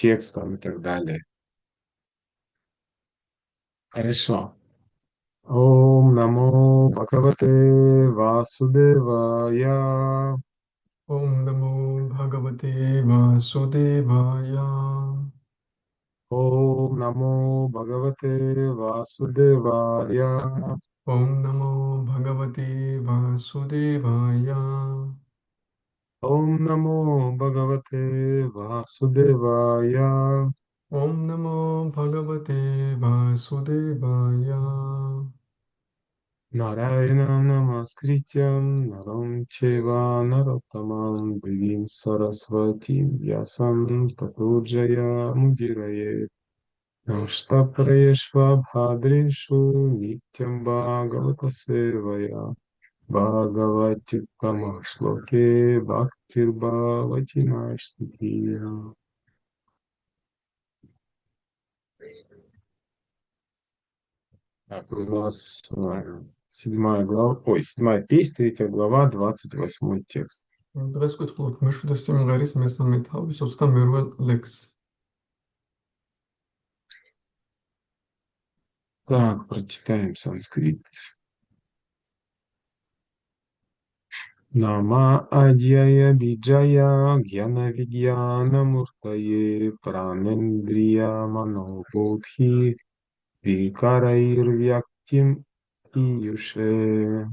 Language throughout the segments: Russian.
текстом и так далее. Хорошо. Ом намо Бхагавате Васудевая. Om Namo Bhagavate Vasudevaya. Ом намо Бхагавате Васудевая. Om Namo Bhagavate Vasudevaya. Ом намо Бхагавате Васудевая. Om Namo Bhagavate Vasudevaya. Нарайнам намаскритям нарам чева нароттамам девим сарасватим ясам татуджая мудирае наштапраешва бхадрешу нитям бхагавата севая бхагаватюттама шлоке бхактирбхавати наштити. Так, у нас седьмая глава, ой, седьмая песня, третья глава, 28 текст. დღეს ვკითხულობთ მეშვიდე სიმღერის მესამე თავის 22 ლექსს. Так, прочитаем санскрит. Нама Адьяя Биджая Гьяна Видьяна Муртае Пранендрия Манободхи Викараир Вяктим Июше.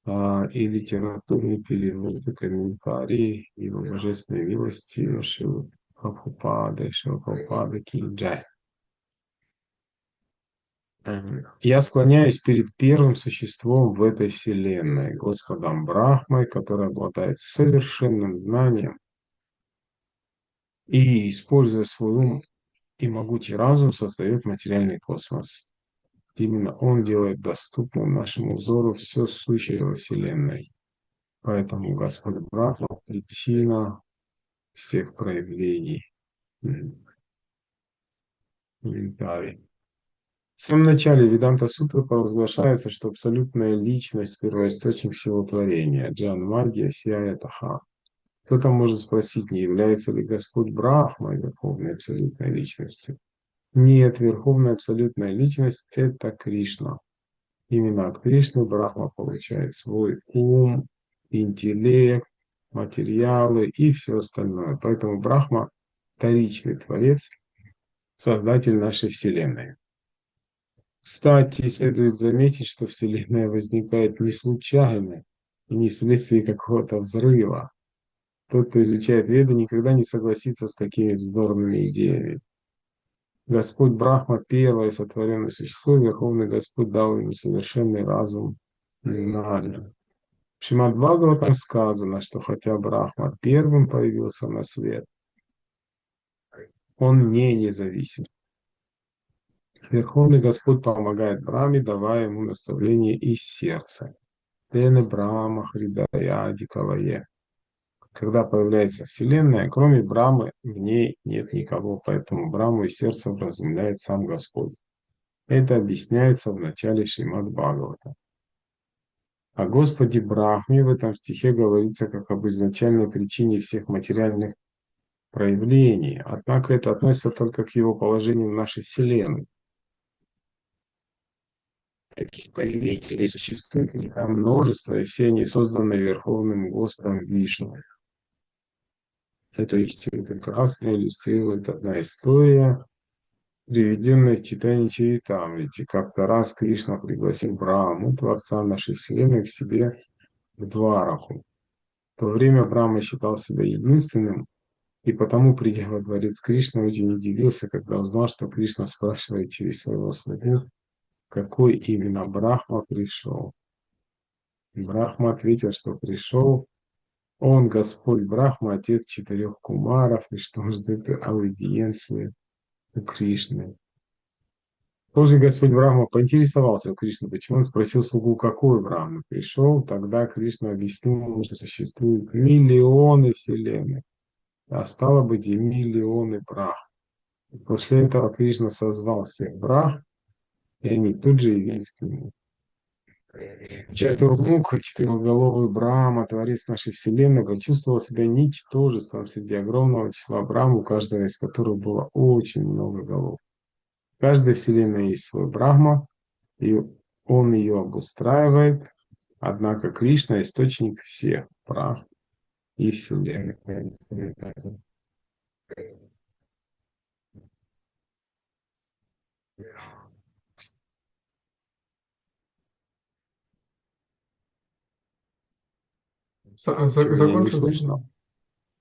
И литературный перевод и комментарий его божественной милости Шила Прабхупады Кинджай. Я склоняюсь перед первым существом в этой вселенной, Господом Брахмой, который обладает совершенным знанием и, используя свой ум и могучий разум, создает материальный космос. Именно он делает доступным нашему взору все сущее во вселенной. Поэтому Господь Брахма– причина всех проявлений. Комментарий. В самом начале Веданта Сутры провозглашается, что абсолютная личность– первоисточник всего творения. Джан Магия Сия Таха. Кто-то может спросить, не является ли Господь Брахмой верховной абсолютной личностью? Нет, верховная абсолютная личность– это Кришна. Именно от Кришны Брахма получает свой ум, интеллект, материалы и все остальное. Поэтому Брахма– вторичный творец, создатель нашей Вселенной. Кстати, следует заметить, что Вселенная возникает не случайно и не вследствие какого-то взрыва. Тот, кто изучает Веды, никогда не согласится с такими вздорными идеями. Господь Брахма– первое сотворенное существо, и Верховный Господь дал ему совершенный разум и знания. В Шримад Бхагаватам сказано, что хотя Брахма первым появился на свет, он не независим. Верховный Господь помогает Брахме, давая ему наставления из сердца. Тене Брахма Хридая Дикалае. Когда появляется Вселенная, кроме Брамы, в ней нет никого, поэтому Браму и сердце вразумляет сам Господь. Это объясняется в начале Шримад Бхагавата. О Господе Брахме в этом стихе говорится как об изначальной причине всех материальных проявлений, однако это относится только к его положению в нашей Вселенной. Таких проявителей существует множество, и все они созданы Верховным Господом Вишну. Это истинно красная иллюстрирует одна история, приведенная в читании Чаритамрити. Как-то раз Кришна пригласил Браму, Творца нашей Вселенной, к себе в Двараку. В то время Брахма считал себя единственным, и потому, придя во дворец Кришны, очень удивился, когда узнал, что Кришна спрашивает через своего слугу, какой именно Брахма пришел. Брахма ответил, что пришел он, Господь Брахма, отец 4 кумаров, и что ждет аудиенции у Кришны. Позже Господь Брахма поинтересовался у Кришны, почему он спросил слугу, какой Брахма пришел. Тогда Кришна объяснил ему, что существует миллионы вселенных, а стало быть и миллионы Брах. После этого Кришна созвал всех Брах, и они тут же явились к нему. Чатурмух, четырехголовый Брахма, творец нашей Вселенной, почувствовал себя ничтожеством среди огромного числа Брахм, у каждого из которых было очень много голов. В каждой Вселенной есть свой Брахма, и он ее обустраивает, однако Кришна– источник всех Брахм и Вселенной. Что, меня не Закончился? слышно?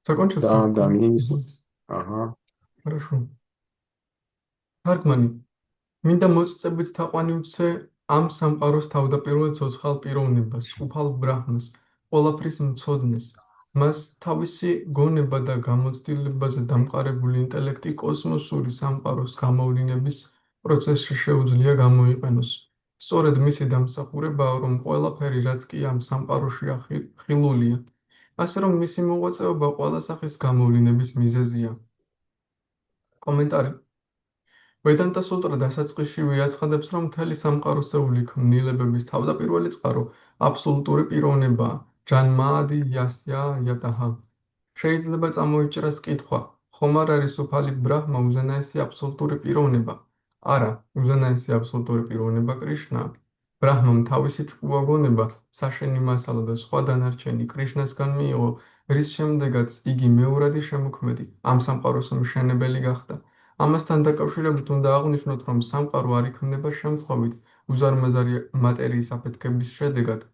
Закончился? Да, да, меня не слышно. Мгм. Ага. Хорошо. თარგმანი მინდა მოწიწებით თაყვანივცე ამ სამყაროს თავდაპირველ ცოცხალ პიროვნებას, ჯგუფალ ბრაჰმას, ყველაფრის მცოდნეს. მას თავისი გონება და გამოცდილებაზე დამყარებული ინტელექტი კოსმოსური სამყაროს გამოვლინების პროცესში შეუძლია გამოიყენოს. სწორედ მისი დამსახურებაა, რომ ყველაფერი, რაც კი ამ სამყაროში ხილულია, ასე რომ მისი მოღვაწეობა ყველა სახის გამოვლინების მიზეზია. კომენტარი ვედანტა სუტრა დასაწყისშივე აცხადებს, რომ მთელი სამყაროსეული ქმნილებების თავდაპირველი წყარო აბსოლუტური პიროვნებაა, ჯანმაადი იასია იატაჰა. შეიძლება წამოიჭრას კითხვა, ხომ არ არის უფალი ბრაჰმა უზენაესი აბსოლუტური პიროვნება? არა, უზენაესი აბსოლუტური პიროვნება კრიშნაა. ბრაჰმამ თავისი ჭკუა გონება, საშენი მასალა და სხვა დანარჩენი კრიშნასგან მიიღო, რის შემდეგაც იგი მეორადი შემოქმედი, ამ სამყაროს მშენებელი გახდა. ამასთან დაკავშირებით უნდა აღვნიშნოთ, რომ სამყარო არ იქმნება შემთხვევით, უზარმაზარი მატერიის აფეთქების შედეგად.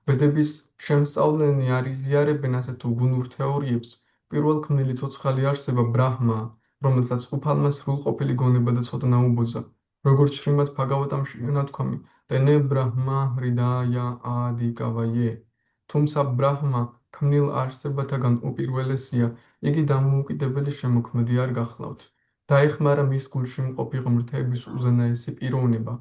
ბედების შემსწავლენი არ იზიარებენ ასეთ უგუნურ თეორიებს. პირველ ქმნილი ცოცხალი არსება ბრაჰმაა, რომელსაც უფალმა სრულყოფილი გონება და ცოდნა უბოძა. როგორც შრიმად ბჰაგავატამში ნათქვამი, ტენე ბრაჰმა ჰრიდაია ადი კავაიე. თუმცა ბრაჰმა ქმნილ არსებათაგან უპირველესია, იგი დამოუკიდებელი შემოქმედი არ გახლავთ. დაეხმარა მის გულში მყოფი ღმრთების უზენაესი პიროვნება.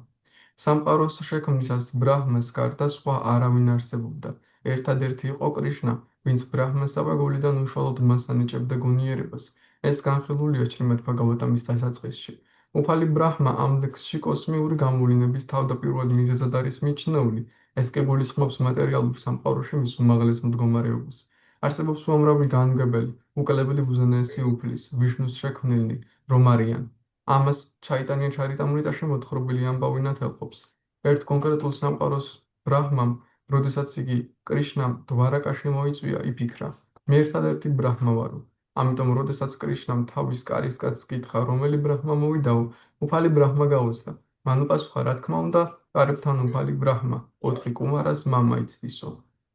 სამყაროს შექმნისას ბრაჰმას გარდა სხვა არავინ არსებობდა. ერთადერთი იყო კრიშნა, ვინც ბრაჰმასა გულიდან უშუალოდ მას ანიჭებდა გონიერებას. ეს განხილულია შრიმად ბჰაგავატამის დასაწყისში. უფალი ბრაჰმა ამ ლექსში კოსმიური გამოვლინების თავდაპირველ მიზეზად არის მიჩნეული. ეს კი გულისხმობს მატერიალურ სამყაროში მის უმაღლეს მდგომარეობას. არსებობს უამრავი განმგებელი, უკალებელი უზენაესი უფლის, ვიშნუს შექმნილნი, რომ არიან. ამას ჩაიტანია ჩარიტამრიტაში მოთხრობილი ამბავი ნათელყოფს. ერთ კონკრეტულ სამყაროს ბრაჰმამ, როდესაც იგი კრიშნამ დვარაკაში მოიწვია, იფიქრა: მე ერთადერთი ბრაჰმა ვარო. ამიტომ, როდესაც კრიშნამ თავის კარისკაცს კითხა, რომელი ბრაჰმა მოვიდაო, უფალი ბრაჰმა გაუწდა. მან უპასუხა, რა თქმა უნდა, კარებთან უფალი ბრაჰმა, 4 კუმარას მამა იცდისო.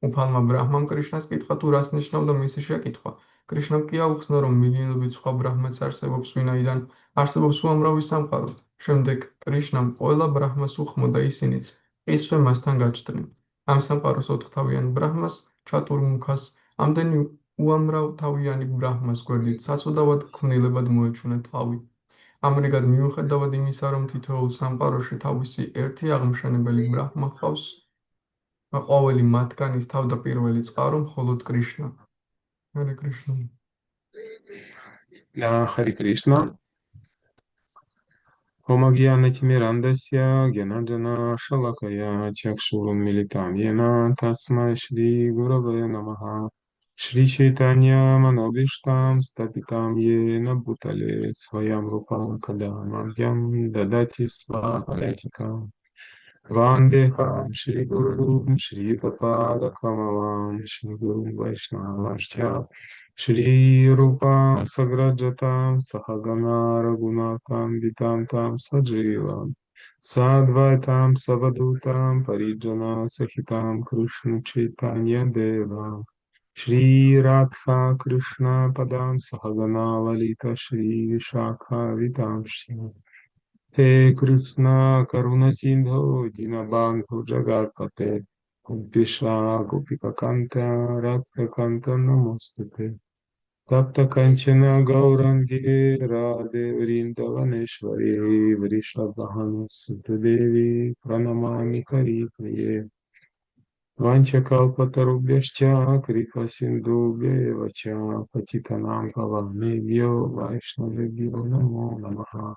უფალმა ბრაჰმამ კრიშნას კითხა, თუ რას ნიშნავდა მისი შეკითხვა. კრიშნამ კი აუხსნა, რომ მილიონობით სხვა ბრაჰმაც არსებობს, ვინაიდან არსებობს უამრავი სამყარო. შემდეგ კრიშნამ ყველა ბრაჰმას უხმოდა, ისინიც ისვე მასთან გაჩნდნენ. ამ სამყაროს 4-თავიან ბრაჰმას, ჩატურმუქას, ამდენი უამრავთავიანი ბრაჰმას გვერდით საცუდავად ქმნილებად მოეჩვენა თავი. ამრიგად, მიუხედავად იმისა, რომ თითოეულ სამყაროში თავისი ერთი აღმშენებელი ბრაჰმა ჰყავს, ყოველი მათგანის თავდაპირველი წყარო მხოლოდ კრიშნა. ჰარე კრიშნა. Хари Кришна. Омагьянатимирандасья гьянанджана шалакая чакшурун милитам йена тасмай Шри Гураве намаха. Шри Чайтанья манобиштам стапитам йена бутале своям рупам кадамагьям дадати свахалятикам. Вандехам Шри Гурум Шри Пападакамалам Шри Гурум Вайшнавашча Шри Рупам Саграджатам Сахагана Рагунатам Витантам Садживам Садвайтам Савадутам Париджана Сахитам Кришна Чайтанья Дева Шри Радха Кришна Падам Сахагана Лалита Шри Вишакха Витамши He Krishna Karuna Sindhu Dinabandhu Jagatpate Vishwa Gopika Kanta Radha Kanta Namostate Tapta Kanchana Gaurangi Radhe Vrindavaneshwari Vrishabhanu Sutadevi Pranamami Kari Priye Vanchakalpatarubhyascha Kripa Sindhubhya Vacha Patitanam Pavanebhyo Vaishnavebhyo Namo Namaha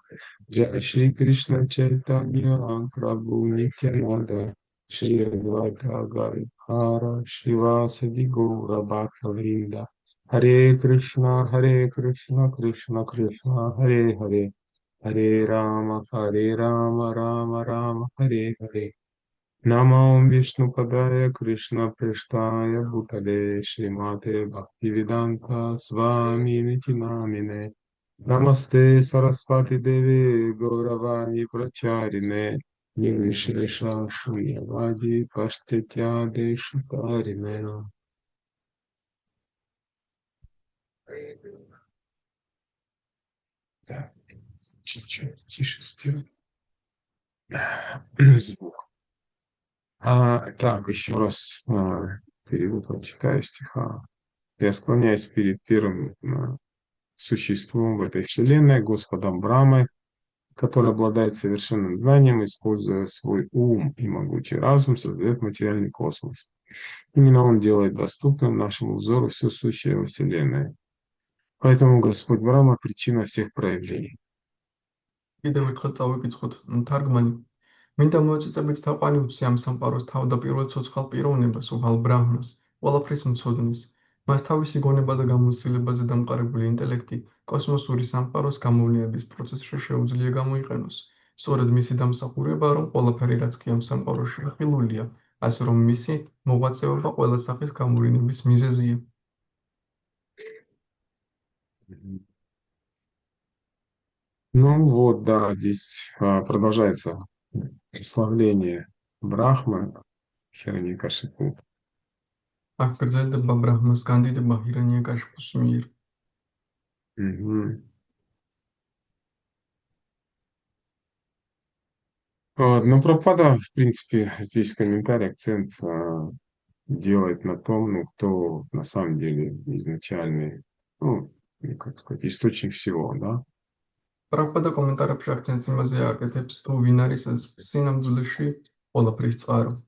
Jai Shri Krishna Chaitanya Prabhu Nityananda Shri Advaita Garipara Shivasadi Gaura Bhaktavinda Hare Krishna Krishna Krishna Hare Hare Hare Rama Rama Rama Hare Hare Namam Vishnu Padaya Krishna Prashtaya Bhutale Srimate Bhaktivedanta Swami Niti Namine Namaste Saraswati Devi Gauravani Pracharine Nirvishresha Shunyavadi Pashtitya Deshikarine. Так, чуть-чуть тише сделай. Звук. Так, еще раз перевод прочитаю стиха. Я склоняюсь перед первым существом в этой вселенной, Господом Брамой, который обладает совершенным знанием, используя свой ум и могучий разум, создает материальный космос. Именно он делает доступным нашему взору все сущее во Вселенной. Поэтому Господь Брама– причина всех проявлений. კიდევ ერთხელ წავიკითხოთ თარგმანი. მინდა მოეწიწებით თაყვანილზე ამ სამყაროს თავდაპირველ ცოცხალ პიროვნებას, უღალ ბრაჰმას, ყველაფრის მცოდნეს. მას თავისი გონება და გამოცდილებაზე დამყარებული ინტელექტი კოსმოსური სამყაროს გამოვლინების პროცესში შეუძლია გამოიყენოს. სწორედ მისი დამსახურება, რომ ყველაფერი, რაც კი ამ სამყაროში ახილულია, ასე რომ მისი მოღვაწეობა ყველა სახის გამოვლინების მიზეზია. Ну вот, да, здесь продолжается прославление Брахмы, Хираньякашипу. აქ გრძელდება ბრაჰმას კანდიდება ჰირანიაკაშიფუს მიერ. Мгм. Но Прабхупада, в принципе, здесь в комментарии акцент делает на том, ну, кто на самом деле изначальный, ну, как сказать, источник всего, да? პრაბჰუპადა კომენტარებში აქცენტს იმაზე აკეთებს, თუ ვინ არის სინამდვილეში ყველაფრის წყარო.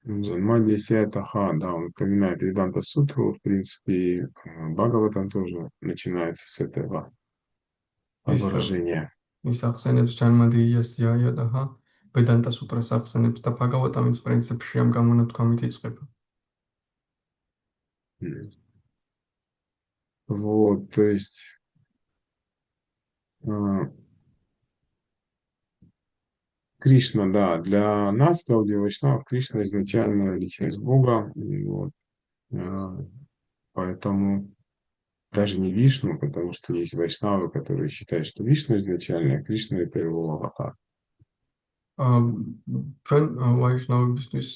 Мадья Сиатаха, да, он упоминает Веданта Сутру, в принципе, Бхагаватам тоже начинается с этого ის выражения. ის ახსენებს ჯანმადიას იაიადაჰა, ვედანტა სუტრას ახსენებს და ბჰაგავატამის პრინციპში ამ გამონათქვამით იწყება. Вот, то есть Кришна, да, для нас, Гаудия Вайшнав, Кришна изначально личность Бога, вот, поэтому даже не Вишну, потому что есть вайшнавы, которые считают, что Вишну изначально, а Кришна это его аватар. ჩვენ ვაიშნავებისთვის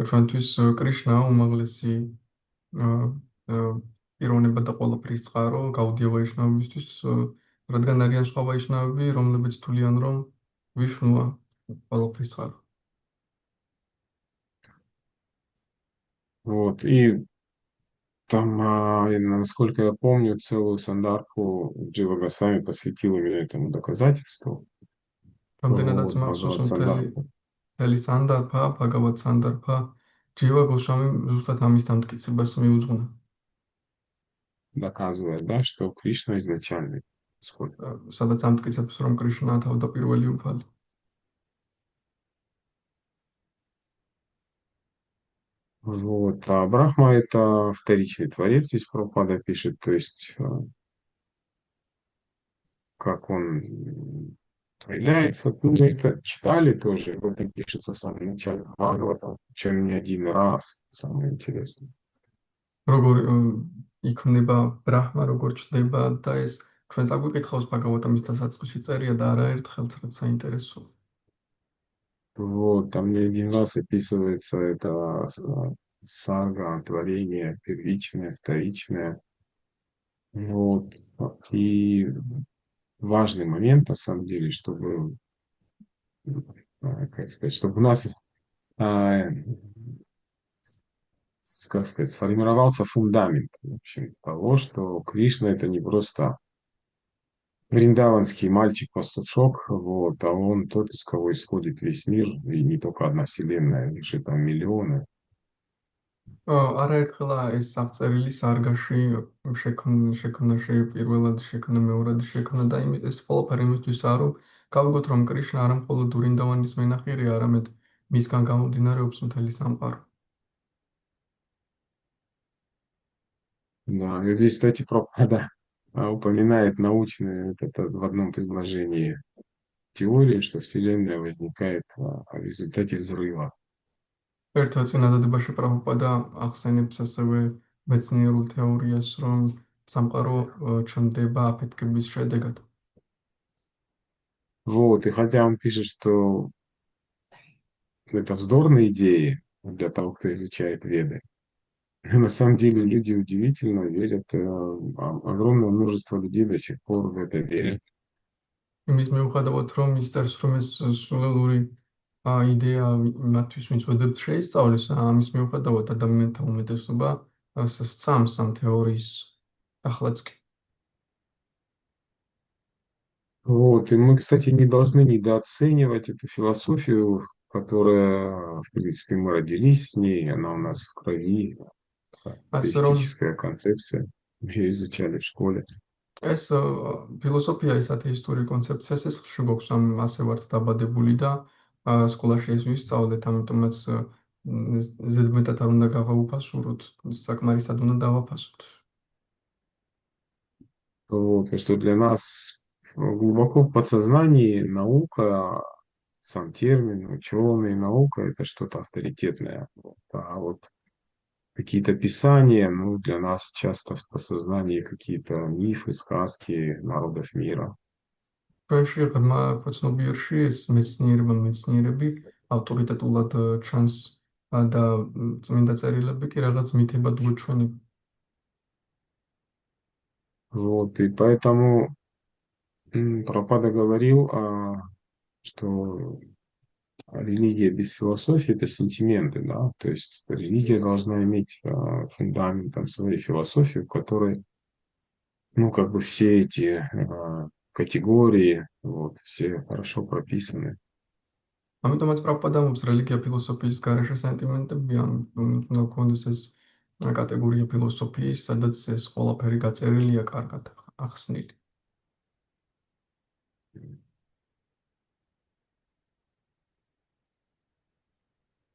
ჩვენთვის კრიშნა უმაღლესი პიროვნება და ყველაფრის წყარო, გაუდია ვაიშნავებისთვის, რადგან არიან სხვა ვაიშნავები, რომლებიც თვლიან, რომ ვიშნუა ყველაფრის წყარო. Вот, и там, насколько я помню, целую сандарху Джива Госвами посвятил именно этому доказательству. რამდენადაც Вот, მახსოვს, Бхагават Сандарху. მთელი სანდარფა, ბჰაგავატ სანდარფა, ჯივა გოსვამი ზუსტად ამის დამტკიცებას მიუძღვნა. Доказывает, да, что Кришна изначальный Господь. სადაც ამტკიცებს, რომ კრიშნა თავდაპირველი უფალი. Вот, а Брахма это вторичный творец, здесь Прабхупада пишет, то есть как он проявляется. Ну, мы это читали тоже, вот это пишется в самом начале Бхагавата, причем не один раз, самое интересное. როგორ იქმნება ბრაჰმა, როგორ ჩნდება და ეს ჩვენ წაგვიკითხავს ბჰაგავატამის დასაწყისში წერია და არაერთხელ რაც საინტერესო. Вот, там не один раз описывается это сарга, творение, первичное, вторичное. Вот, и важный момент, на самом деле, чтобы, как сказать, чтобы у нас, как сказать, сформировался фундамент, в общем, того, что Кришна это не просто вриндаванский мальчик-пастушок, вот, а он тот, из кого исходит весь мир, и не только одна вселенная, их же там миллионы. არაერთხელა ეს აღწერილი სარგაში შექმნაში პირველად შექმნა, მეორად შექმნა და ეს ყველაფერი იმისთვისაა, რომ გავიგოთ, რომ კრიშნა არა მხოლოდ ვრინდავანის მენახირეა, არამედ მისგან გამომდინარეობს მთელი სამყარო. Да, и здесь, кстати, Прабхупада упоминает научную вот это в одном предложении теорию, что Вселенная возникает в результате взрыва. ერთ წინადადებაში პრაბჰუპადა ახსენებს ასევე მეცნიერულ თეორიას, რომ სამყარო ჩნდება აფეთქების შედეგად. Вот, и хотя он пишет, что это вздорные идеи для того, кто изучает Веды, на самом деле люди удивительно верят, огромное множество людей до сих пор в это верят. იმის მიუხედავად, რომ ის წერს, რომ ეს სულელური იდეა მათთვის, ვინც ვედებს შეისწავლის, ამის მიუხედავად ადამიანთა უმეტესობა სწამს ამ თეორიის ახლაც კი. Вот, и мы, кстати, не должны недооценивать эту философию, которая, в принципе, мы родились с ней, она у нас в крови, ასე რომ теистическая концепция, ее изучали в школе. ეს ფილოსოფია, ეს ათეისტური კონცეფცია, ეს ხში გვაქვს, ასე ვართ დაბადებული და სკოლაში ეს ვისწავლეთ, ამიტომაც ზედმეტად არ უნდა გავაუფასუროთ, საკმარისად უნდა დავაფასოთ. Вот, потому что для нас глубоко в подсознании наука, сам термин, ученый, наука– это что-то авторитетное. Вот. А вот какие-то писания, ну, для нас часто в подсознании какие-то мифы, сказки народов мира. ჩვენში ღრმა ქვეცნობიერში ეს მეცნიერები ავტორიტეტულად ჩანს და წმინდა წერილები კი რაღაც მითებად გვეჩვენება. Вот, и поэтому Прабхупада говорил, что религия без философии– это сентименты, да, то есть религия должна иметь фундаментом своей философии, в которой, ну, как бы все эти категории, вот, все хорошо прописаны. ამიტომაც პრაბჰუპადა მომს რელიგია ფილოსოფიის გარეშე სენტიმენტები, უნდა გქონდეს ეს კატეგორია ფილოსოფიის, სადაც ეს ყველაფერი გაწერილია კარგად ახსნილი.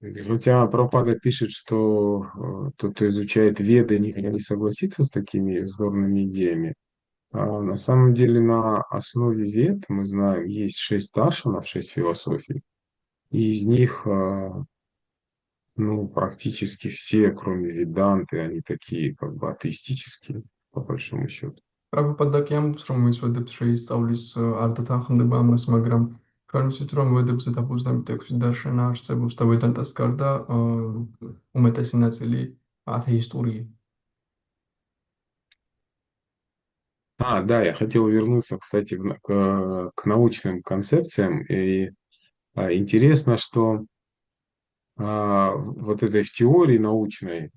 Хотя Прабхупада пишет, что тот, кто изучает Веды, никогда не согласится с такими вздорными идеями. На самом деле на основе Вед, мы знаем, есть 6 даршанов, 6 философий. И из них, ну, практически все, кроме Веданты, они такие как бы атеистические, по большому счету. პრაბჰუპადა კი ამბობს, რომ ვინც ვედებს შეისწავლის, არ დათანხმდება ამას, მაგრამ ჩვენ ვიცით, რომ ვედებზე დაფუძნებით 6 დარშანა არსებობს და ვედანტას გარდა უმეტესი ნაწილი ათეისტურია. Да, я хотел вернуться, кстати, к научным концепциям. И интересно, что вот этой в теории научной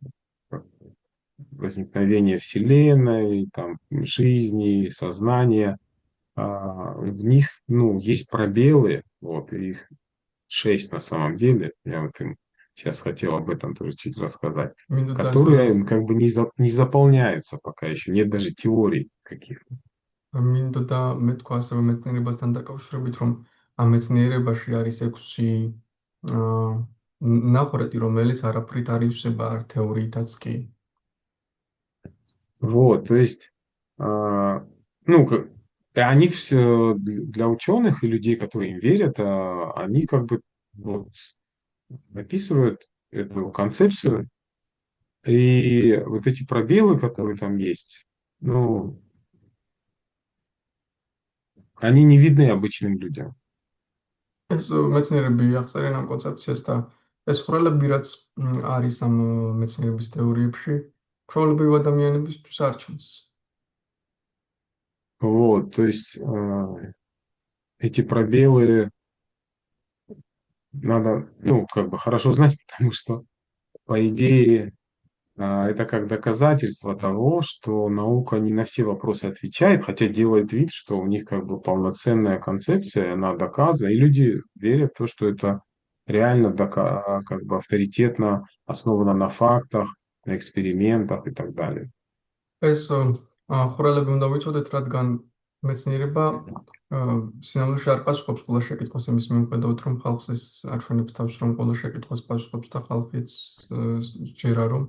возникновения Вселенной, там, жизни, сознания, в них, ну, есть пробелы, вот, и их 6 на самом деле. Я вот им сейчас хотел об этом тоже чуть рассказать, მინდოდა ასევე которые как бы не заполняются пока еще, нет даже теорий каких-то. მინდოდა მე თქვა ასევე მეცნიერებასთან დაკავშირებით, რომ ამ მეცნიერებაში არის 6 ნაყრეთი, რომელიც არაფრით არ ივსება არ თეორიითაც კი. Вот, то есть, ну, и они все для ученых и людей, которые им верят, они как бы вот описывают эту концепцию, и вот эти пробелы, которые там есть, ну, они не видны обычным людям. ეს მეცნიერები ახსენებენ ამ კონცეფციას და ეს ხვრელები, რაც არის ამ მეცნიერების თეორიებში, ჩვეულებრივ ადამიანებისთვის არ ჩანს. Вот, то есть эти пробелы надо, ну, как бы хорошо знать, потому что, по идее, это как доказательство того, что наука не на все вопросы отвечает, хотя делает вид, что у них как бы полноценная концепция, она доказана, и люди верят в то, что это реально как бы авторитетно основано на фактах, на экспериментах и так далее. ეს ხვრელები უნდა ვიცოდეთ, რადგან მეცნიერება სინამდვილეში არ პასუხობს ყველა შეკითხვას იმის მიუხედავად, რომ ხალხს ეს აჩვენებს თავს, რომ ყველა შეკითხვას პასუხობს და ხალხიც სჯერა, რომ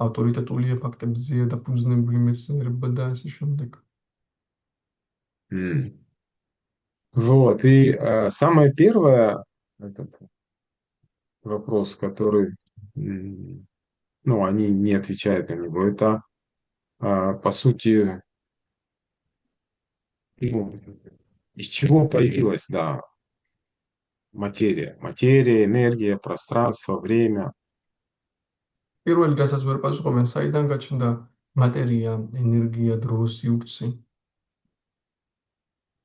ავტორიტეტულია, ფაქტებზეა დაფუძნებული მეცნიერება და ასე შემდეგ. М. Вот, и самое первое, этот вопрос, который, ну, они не отвечают на него, это, по сути, ну, из чего появилась, да, материя. Материя, энергия, пространство, время. პირველი, რასაც ვერ პასუხობენ, საიდან გაჩნდა მატერია, ენერგია, დრო, სივრცე.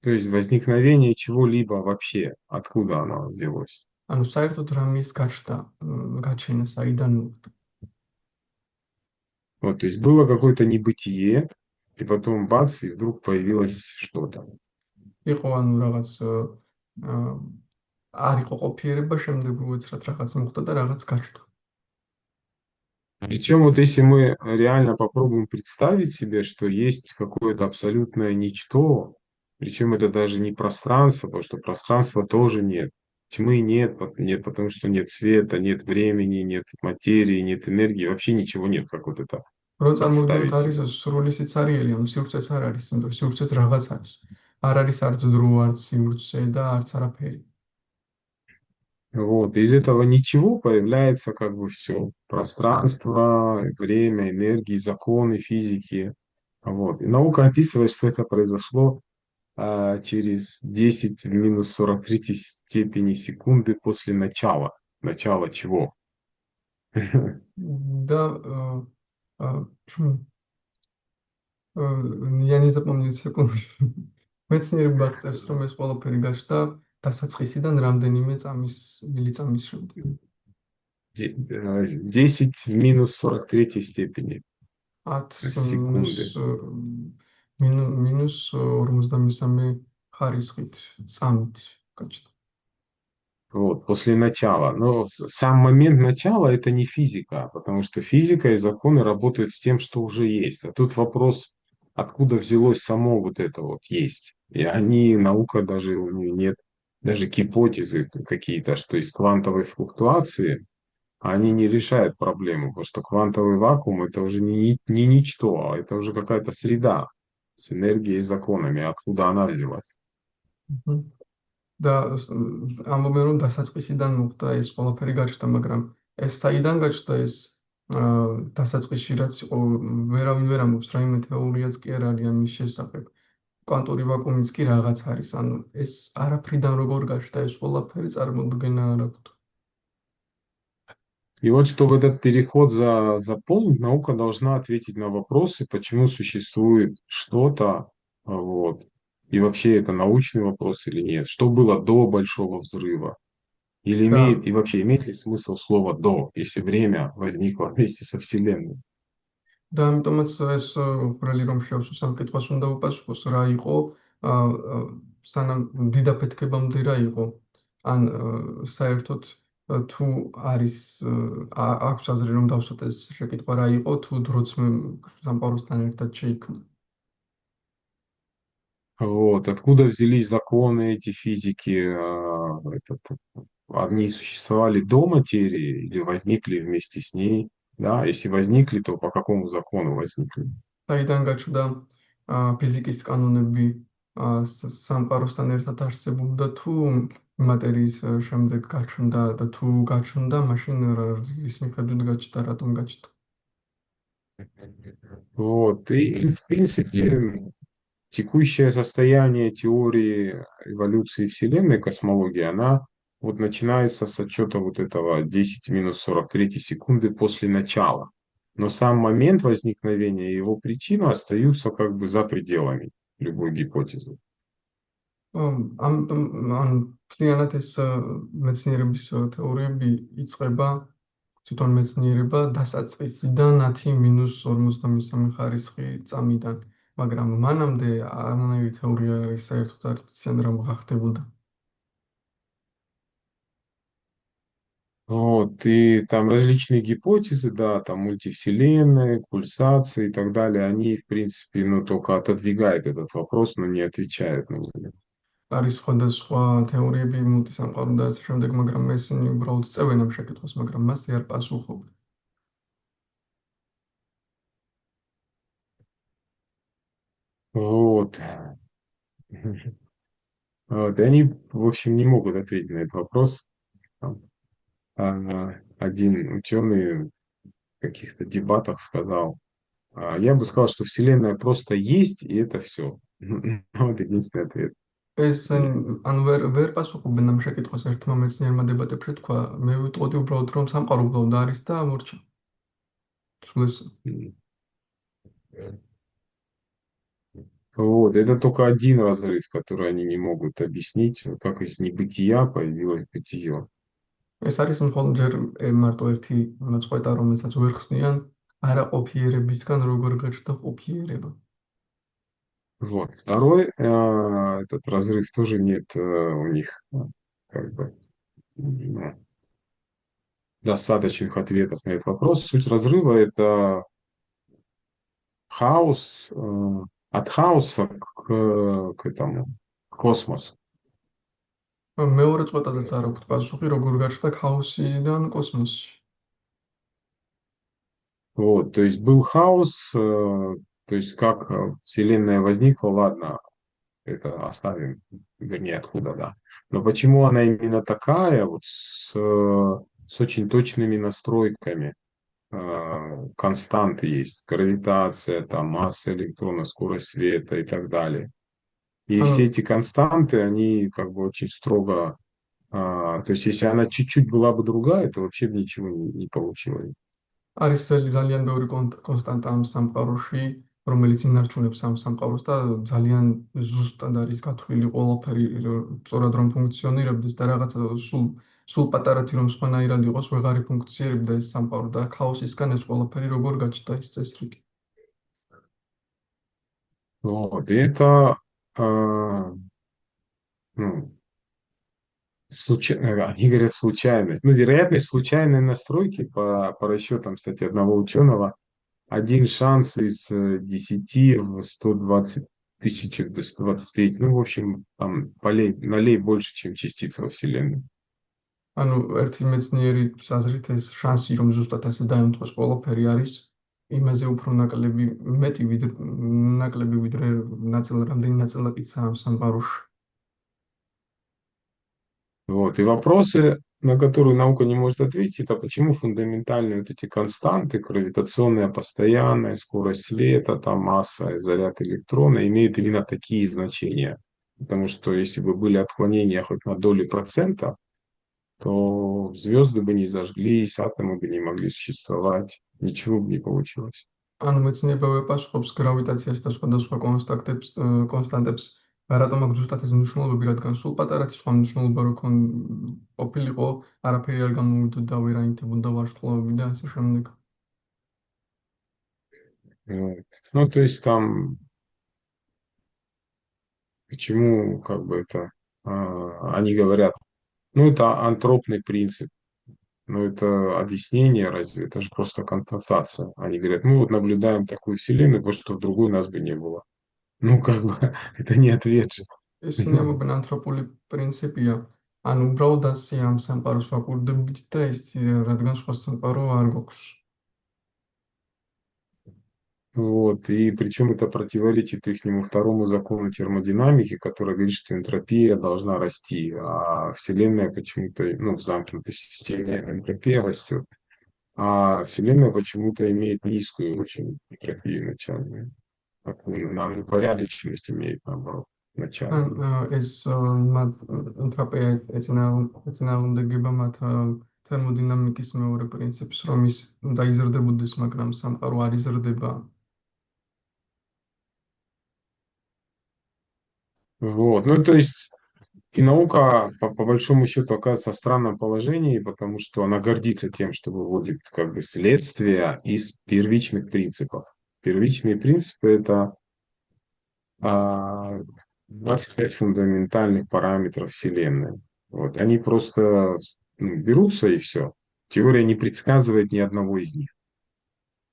То есть возникновение чего-либо вообще, откуда оно взялось. ანუ საერთოდ რამის გაჩნდა, გაჩენა საიდან მოხდა. Вот, то есть было какое-то небытие, и потом бац, и вдруг появилось что-то. იყო ანუ რაღაც არ იყო ყოფიერება, შემდეგ უეცრად რაღაც მოხდა და რაღაც გაჩნდა. Причем вот если мы реально попробуем представить себе, что есть какое-то абсолютное ничто, причем это даже не пространство, потому что пространства тоже нет. Тьмы нет, нет, потому что нет света, нет времени, нет материи, нет энергии, вообще ничего нет, как вот это რომ წარმოვიდგინოთ представить არის себе. სრული სიცარიელი, ანუ სივრცეც არ არის, იმიტომ რომ სივრცეც რაღაც არის. არ არის არც დრო, არც სივრცე და არც არაფერი. Вот, из этого ничего появляется как бы все. Пространство, время, энергии, законы физики. Вот. И наука описывает, что это произошло через 10 в минус 43 степени секунды после начала. Начало чего? და я не запомнил секунду. მეცნიერება აღწერს, რომ ეს ყველაფერი გაჩნდა დასაწყისიდან რამდენიმე მილიწამის შემდეგ. 10 в минус 43 степени 10 секунды. მინუს 53 ხარისხით წამით გაჩნდა. Вот, после начала. Но сам момент начала это не физика, потому что физика и законы работают с тем, что уже есть. А тут вопрос, откуда взялось само вот это вот есть. И они, наука даже у нее нет, даже гипотезы какие-то, что из квантовой флуктуации, они не решают проблему, потому что квантовый вакуум это уже не ничто, а это уже какая-то среда с энергией и законами, откуда она взялась. და ამბობენ რომ დასაწყისიდან მოხდა ეს ყველაფერი გაჩნდა, მაგრამ ეს საიდან გაჩნდა ეს დასაწყისში რაც იყო ვერავინ ვერ ამბობს, რაიმე თეორიაც კი არ არის ამის შესახებ. კვანტური ვაკუუმიც კი რაღაც არის, ანუ ეს არაფრიდან როგორ გაჩნდა ეს ყველაფერი წარმოდგენა არ აქვს. И вот чтобы этот переход заполнить, наука должна ответить на вопросы, почему существует что-то, вот, и вообще это научный вопрос или нет, что было до Большого взрыва, или და имеет, и вообще имеет ли смысл слово «до», если время возникло вместе со Вселенной. და ამიტომაც ეს უბრალი რომ შევსო სამკითხვას უნდა უპასუხოს რა იყო სანამ დიდაფეთქებამდე რა იყო ან საერთოდ თუ არის აქვს აზრი რომ დავსვათ ეს შეკითხვა რა იყო თუ დროც სამყაროსთან ერთად შეიქმნა. Вот, откуда взялись законы эти физики, они существовали до материи или возникли вместе с ней, да, если возникли, то по какому закону возникли? საიდან გაჩნდა ფიზიკის კანონები სამყაროსთან ერთად არსებობდა თუ მატერიის შემდეგ გაჩნდა და თუ გაჩნდა მაშინ რის მიხედვით გაჩნდა რატომ გაჩნდა. Вот, и в принципе текущее состояние теории эволюции Вселенной, космологии, она вот начинается с отчета вот этого 10 минус 43 секунды после начала. Но сам момент возникновения и его причина остаются как бы за пределами любой гипотезы. ამიტომ ან მთლიანად ეს მეცნიერების თეორიები იწყება თვითონ მეცნიერება დასაწყისიდან 10-53 ხარისხი წამიდან, მაგრამ მანამდე არანაირი თეორია არის საერთოდ არ იციან რა ხდებოდა. Вот, и там различные гипотезы, да, там мультивселенные, пульсации и так далее, они, в принципе, ну, только отодвигают этот вопрос, но не отвечают на него. არის სხვადასხვა თეორიები მულტისამყარო და ასე შემდეგ, მაგრამ ესენი უბრალოდ წევენ ამ შეკითხვას, მაგრამ მასზე არ პასუხობენ. Вот. Вот, и они, в общем, не могут ответить на этот вопрос. Там, один ученый в каких-то дебатах сказал, я бы сказал, что Вселенная просто есть, и это все. Вот единственный ответ. ეს ანუ ვერ პასუხობენ ამ შეკითხვას ერთმა მეცნიერმა დებატებში თქვა, მე ვიტყოდი უბრალოდ რომ სამყარო უბრალოდ არის და მორჩა. სულ ეს М. Вот, это только один разрыв, который они не могут объяснить, вот как из небытия появилось бытие. ეს არის მხოლოდ ჯერ მარტო ერთი მოწყვეტა, რომელსაც ვერ ხსნიან არაყოფიერებისგან როგორ გაჩნდა ყოფიერება. Вот. Второй этот разрыв тоже нет у них как бы ну, достаточных ответов на этот вопрос. Суть разрыва — это хаос, от хаоса к этому к космосу. მეორე წყვეტაზეც არ აქვთ პასუხი, როგორ გაჩნდა ქაოსიდან კოსმოსში. Вот, то есть был хаос, то есть как Вселенная возникла, ладно, это оставим, вернее, откуда, да. Но почему она именно такая, вот с очень точными настройками, константы есть, гравитация, там, масса электрона, скорость света и так далее. И ანუ все эти константы, они как бы очень строго, то есть если она чуть-чуть была бы другая, то вообще бы ничего не получилось. არის ძალიან ბევრი კონსტანტა ამ სამყაროში, რომელიც ინარჩუნებს ამ სამყაროს და ძალიან ზუსტად არის გათვლილი ყველაფერი, სწორად რომ ფუნქციონირებდეს და რაღაცა სულ პატარათი რომ სხვანაირად იყოს, ვეღარ იფუნქციონირებდა ეს სამყარო და ქაოსისგან ეს ყველაფერი როგორ გაჩნდა ეს წესრიგი. Вот, и это, ну, они говорят случайность. Ну, вероятность случайной настройки по расчетам, кстати, одного ученого, один шанс из 10 в 120 тысяч до 125. Ну, в общем, там нолей больше, чем частиц во Вселенной. ანუ ერთი მეცნიერის აზრით ეს შანსი რომ ზუსტად ასე დაემთხვეს ყველაფერი არის იმაზე უფრო ნაკლები ვიდრე რამდენი ნაწილაკიცა ამ სამყაროში. Вот. И вопросы, на которые наука не может ответить, это почему фундаментальные вот эти константы, гравитационная постоянная, скорость света, там масса, заряд электрона, имеют именно такие значения. Потому что если бы были отклонения хоть на доли процента, то звезды бы не зажглись, атомы бы не могли существовать, ничего бы не получилось. ანუ მეცნიერება ვეპასუხობს გრავიტაციას და სხვადასხვა კონსტანტებს რატომ აქვს ზუსტად ეს მნიშვნელობები, რადგან სულ პატარათი სხვა მნიშვნელობა რო ყოფილიყო, არაფერი არ გამოვიდოდა, ვერ აინთებოდა ვარსკვლავები და ასე შემდეგ. Вот. Ну, то есть там, почему, как бы это, они говорят, ну, это антропный принцип. Ну, это объяснение разве? Это же просто констатация. Они говорят, мы вот наблюдаем такую вселенную, потому что в другой нас бы не было. Ну, как бы, это не ответ же. ისინი ამბობენ ანთროპული პრინციპია, ანუ უბრალოდ ასე ამ სამყაროს ვაკვირდებით და ის რადგან სხვა სამყარო არ გვაქვს. Вот, и причем это противоречит ихнему второму закону термодинамики, который говорит, что энтропия должна расти, а Вселенная почему-то, ну, в замкнутой системе энтропия растет, а Вселенная почему-то имеет низкую очень энтропию начальную. Такую, порядочность имеет, наоборот, ან начальную. ეს მათ ენტროპია ეწინააღმდეგება მათ თერმოდინამიკის მეორე პრინციპს, რომ ის უნდა იზრდებოდეს, მაგრამ სამყარო არ იზრდება. Вот, ну, то есть и наука, по большому счету, оказывается в странном положении, потому что она гордится тем, что выводит как бы следствия из первичных принципов. Первичные принципы — это а, 25 фундаментальных параметров Вселенной. Вот. Они просто берутся и все. Теория не предсказывает ни одного из них.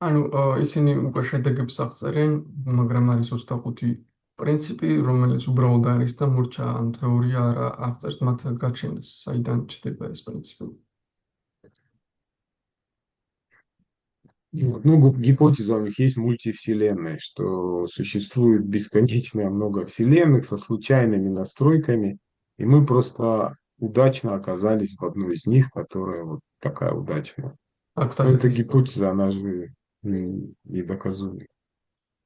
ანუ ისინი უკვე შედეგებს აღწერენ, მაგრამ არის 25 პრინციპი, რომელიც უბრალოდ არის და მურჩა ან თეორია არ აღწერს მათ გაჩენას, საიდან ჩდება ეს პრინციპი. Вот. Ну, гипотеза у них есть мультивселенная, что существует бесконечное много вселенных со случайными настройками, и мы просто удачно оказались в одной из них, которая вот такая удачная. აქვთ Но эта ასეთი гипотеза, она же недоказуема.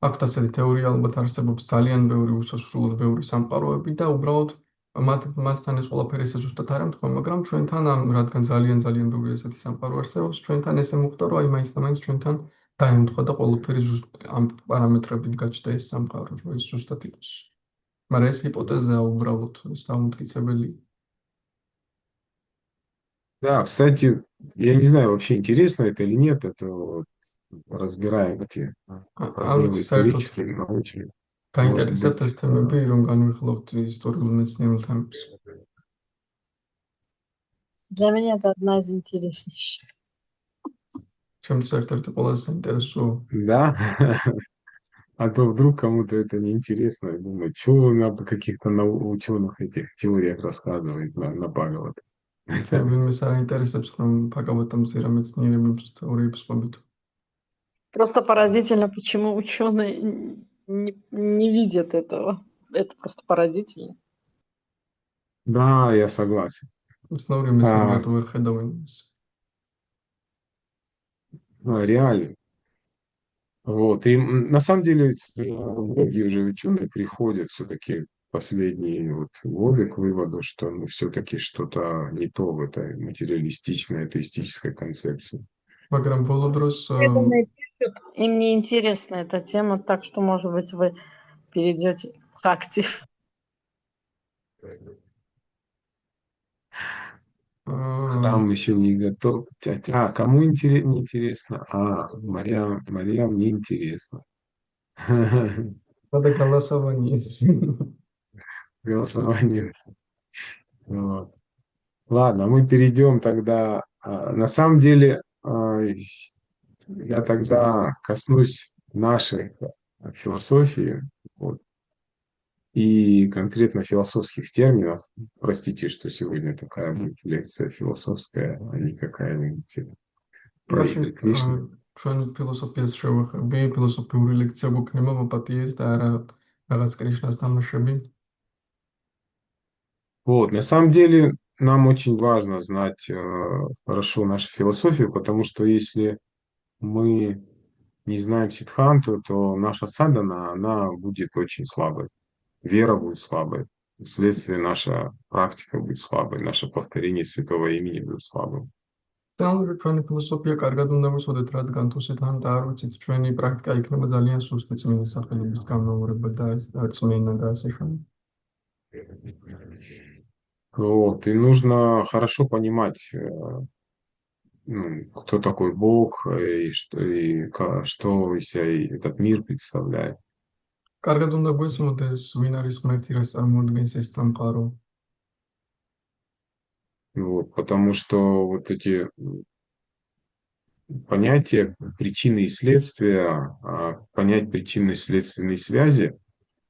აქვთ ასეთი თეორია, ალბათ არსებობს ძალიან ბევრი, უსასრულოდ ბევრი სამყაროები და უბრალოდ მასთან ეს ყველაფერი ესე ზუსტად არ ემთხვევა, მაგრამ ჩვენთან რადგან ძალიან ბევრი ესეთი სამყარო არსებობს, ჩვენთან ესე მოხდა, რომ აი მაინც და მაინც ჩვენთან დაემთხვა და ყველაფერი ამ პარამეტრებით გაჩნდა ეს სამყარო, რომ ეს ზუსტად იყოს. მაგრამ ეს ჰიპოთეზაა уბრალოდ ეს დამტკიცებელი. Да, кстати, я не знаю, вообще интересно это или нет, это вот разбираем эти არ проблемы ვიცი, საერთოდ исторические, научные. Может გაინტერესებთ быть, ეს თემები, რომ განვიხილოთ ისტორიულ მეცნიერულ თემებს. Для меня это одна из интереснейших. ჩემთვის ერთ-ერთი ყველაზე საინტერესო. да, а то вдруг кому-то это неинтересно, и думают, что он об каких-то ученых этих теориях рассказывает на Бхагават. ვინმეს არ აინტერესებს, რომ ფაგავატამზე რა მეცნიერების თეორიებს ყვებით. Просто поразительно, почему ученые не видят этого. Это просто поразительно. Да, я согласен. უცნაური მესამე რატო ვერ ხედავენ ის. Реально. Вот. И на самом деле многие уже ученые приходят все-таки последние вот годы к выводу, что ну, все-таки что-то не то в этой материалистичной, атеистической концепции. მაგრამ ბოლო დროს Им не интересна эта тема, так что, может быть, вы перейдете к актив. Храм еще не готов. Кому не интересно? Марьям не интересно. და გალასავანი ის. Голосование. Вот. Ладно, мы перейдем тогда. На самом деле, я тогда коснусь нашей философии, вот, и конкретно философских терминов. Простите, что сегодня такая будет лекция философская, а не какая-нибудь про Игоря Кришну. ჩვენ ფილოსოფიას შევეხები, ფილოსოფიური ლექცია გვექნება მოპატიეს და არა რაღაც კრიშნას თამაშები. Вот, на самом деле, нам очень важно знать хорошо нашу философию, потому что если мы не знаем Сиддханту, то наша садхана, она будет очень слабой. Вера будет слабой. Вследствие наша практика будет слабой, наше повторение святого имени будет слабым. Სამური ჩვენი ფილოსოფია კარგად უნდა ვისვოდეთ, რადგან თუ სიტანტა არ ვიცით, ჩვენი პრაქტიკა იქნება ძალიან სუსტი წმინდა სახელობის გამმავლობა და წმენა და ასე შემდეგ. Вот, и нужно хорошо понимать, ну, кто такой Бог что из себя этот мир представляет. კარგად უნდა გვესმოდეს, ვინ არის ღმერთი, რას წარმოადგენს ეს სამყარო. Вот, потому что вот эти понятия причины и следствия, понять причинно следственные связи,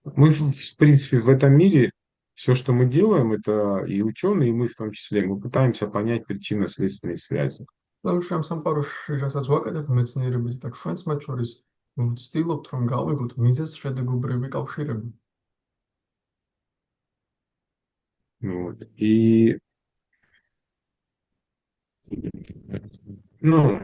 мы, в принципе, в этом мире все, что мы делаем, это и ученые, и мы в том числе, мы пытаемся понять причинно-следственные связи. ამ სამყაროში, რასაც ვაკეთებ მეცნიერებით და ჩვენც მათ შორის ვცდილობთ, რომ გავიგოთ მიზეზ-შედეგობრივი კავშირები. Вот. И ну,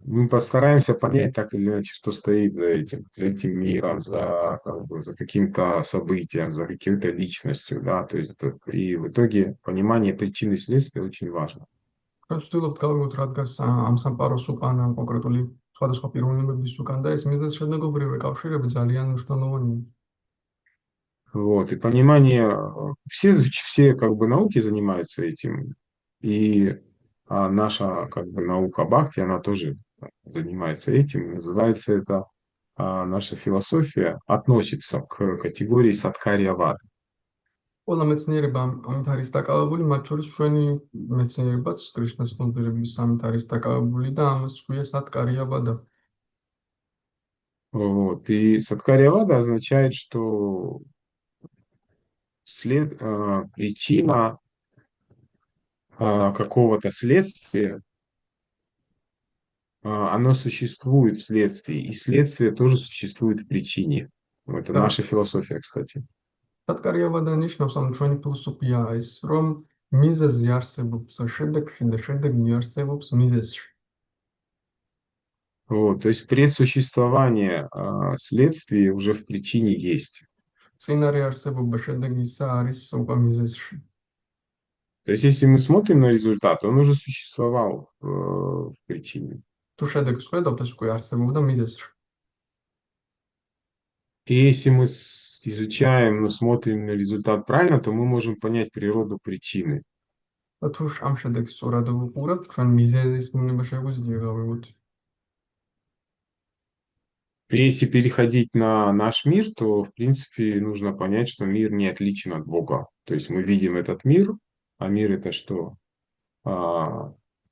мы постараемся понять так или иначе, что стоит за этим миром, как бы, за каким-то событием, за какой-то личностью, да, то есть и в итоге понимание причины и следствия очень важно. ჩვენ ვცდილობთ გავიგოთ, რადგან ამ სამყაროს უკან ან კონკრეტული სხვადასხვა პიროვნებების უკან და ეს მიზეზ-შედეგობრივი კავშირები ძალიან მნიშვნელოვანია. Вот, и понимание, все как бы науки занимаются этим, и наша как бы наука Бхакти, она тоже занимается этим, называется это, наша философия относится к категории Садхарья-вада. ყველა მეცნიერება ამით არის დაკავებული, მათ შორის ჩვენი მეცნიერებაც კრიშნას ცნობიერების ამით არის дакавებული და ამას ქვია садкарья-вада. Вот. И Садкарья-вада означает, что причина какого-то следствия, оно существует в следствии, и следствие тоже существует в причине. Это Да. наша философия, кстати. садкарья-вада ნიშნავს, რომ ჩვენი ფილოსოფია ის, რომ მიზეზი არსებობს შედეგში და შედეგი არსებობს მიზეზში. Вот. То есть предсуществование следствия уже в причине есть. წინარე არსებობა შედეგისა არის უკვე მიზეზში. То есть если мы смотрим на результат, он уже существовал в причине. თუ შედეგს ხედავთ, ეს უკვე არსებობდა მიზეზში. И если мы изучаем, ну, смотрим на результат правильно, то мы можем понять природу причины. და თუ ამ შედეგს სწორად ვუყურებთ, ჩვენ მიზეზის ბუნება შეგვიძლია გავიგოთ. Если переходить на наш мир, то, в принципе, нужно понять, что мир не отличен от Бога. То есть мы видим этот мир, а мир это что?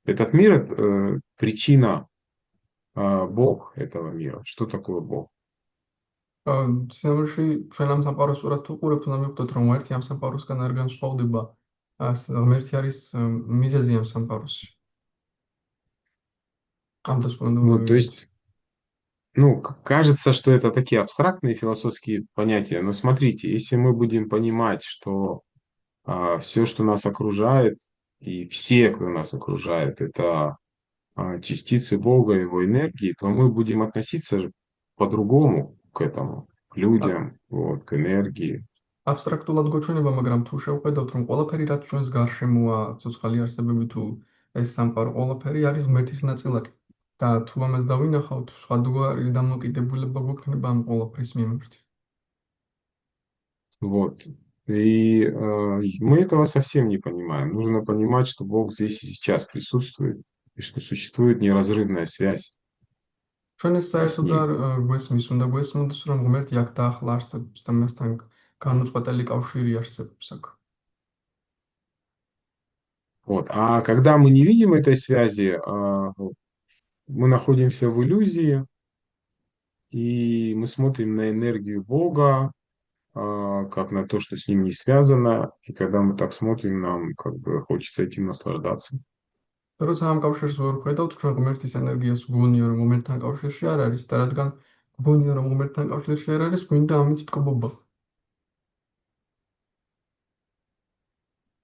Этот мир это причина, Бог этого мира. Что такое Бог? სინამდვილეში ჩვენ ამ სამყაროს სწორად ვუყურებთ, უნდა მივხვდეთ, რომ ერთი ამ სამყაროსგან არ განსხვავდება. ღმერთი არის მიზეზი ამ სამყაროსში. ამას უნდა Вот, то есть, ну, кажется, что это такие абстрактные философские понятия, но смотрите, если мы будем понимать, что все, что нас окружает, и все, кто нас окружает, это частицы Бога, Его энергии, то мы будем относиться же по-другому к этому, к людям, вот, к энергии. აბსტრაქტულად გვეჩვენება, მაგრამ თუ შევხედავთ, რომ ყველაფერი, რაც ჩვენს გარშემოა, ცოცხალი არსებები თუ ეს სამყარო, ყველაფერი არის ღმერთის ნაწილაკი. და თუ ამას დავინახავთ, სხვადასხვაგვარი დამოკიდებულება გვექნება ამ ყველაფრის მიმართ. Вот. И мы этого совсем не понимаем. Нужно понимать, что Бог здесь и сейчас присутствует, и что существует неразрывная связь. ჩვენ ეს საერთოდ არ გვესმის, უნდა გვესმოდეს, რომ ღმერთი აქ დაახლა არსებობს და მასთან განუწყვეტელი კავშირი არსებობს აქ. Вот. А когда мы не видим этой связи, мы находимся в иллюзии, и мы смотрим на энергию Бога, как на то, что с ним не связано, и когда мы так смотрим, нам как бы хочется этим наслаждаться. როცა ამ კავშირს ვერ ვხედავთ, ჩვენ ღმერთის ენერგიას გვგონია, რომ ღმერთთან კავშირში არ არის და რადგან გვგონია, რომ ღმერთთან კავშირში არ არის, გვინდა ამით ტკბობა.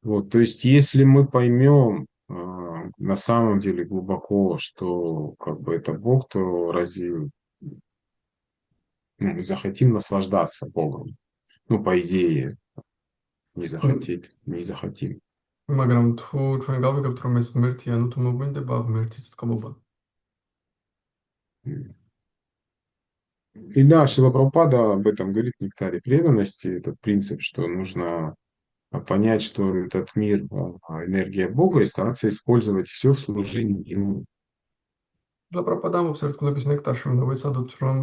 Вот, то есть, если мы поймем на самом деле глубоко, что как бы это Бог, то разве мы захотим наслаждаться Богом? Ну, по идее, не захотим. მაგრამ თუ ჩვენ გავიგებთ, რომ ეს ღმერთია, ну თუ მოგვინდება ღმერთის ტკბობა. И да, Шрила Прабхупада об этом говорит в «Нектаре преданности», этот принцип, что нужно понять, что этот мир — энергия Бога, и стараться использовать все в служении Ему. ლაპრაპად ამბობს ერთგულების ნექტარში, უნდა ვეცადოთ, რომ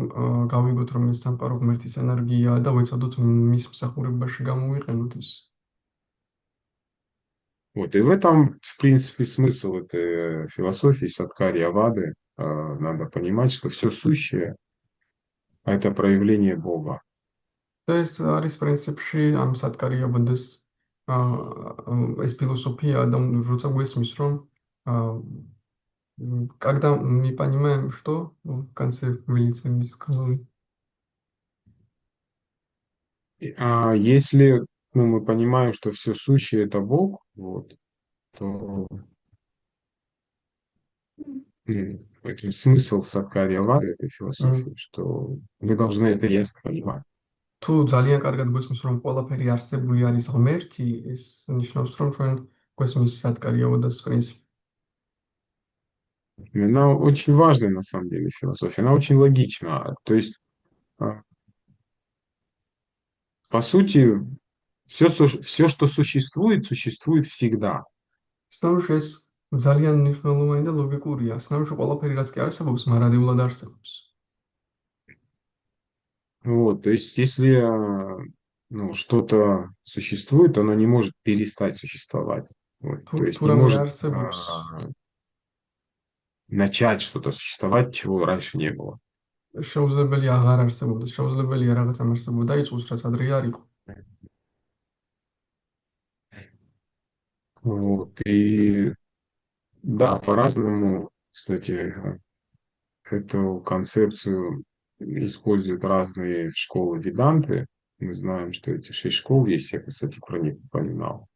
გავიგოთ, რომ ეს სამყარო ღმერთის ენერგიაა და ვეცადოთ მის მსახურებაში გამოვიყენოთ ეს. Вот, и в этом, в принципе, смысл этой философии Садкарья-вады. Надо понимать, что все сущее — это проявление Бога. და ეს არის პრინციპში ამ სадკარья-ვადის ეს ფილოსოფია და როცა გვესმის, რომ когда мы понимаем, что в конце выльется из головы. А если мы понимаем, что все сущее — это Бог, вот, то это смысл Садкарья-вады, этой философии, что мы должны это ясно понимать. თუ ძალიან კარგად გვესმის, რომ ყველაფერი არსებული არის ღმერთი, ეს ნიშნავს, რომ ჩვენ გვესმის სадკარья-ვადას პრინციპი. Она очень важная, на самом деле, философия. Она очень логична. То есть, по сути, все, что существует, существует всегда. სნაუში ეს ძალიან მნიშვნელოვანი და ლოგიკურია. სნაუში ყველაფერი რაც კი არსებობს, მარადეულად არსებობს. Вот, то есть, если ну, что-то существует, оно не может перестать существовать. Вот. То есть თუ не რამე может არსებობს, начать что-то существовать, чего раньше не было. შეუძლებელი აღარ არსებობდეს, შეუძლებელია რაღაცამ არსებობა დაიწყოს, რაც ადრე არ იყო. Вот. И да, по-разному, кстати, эту концепцию используют разные школы веданты. Мы знаем, что эти 6 школ есть, я, кстати, про них упоминал.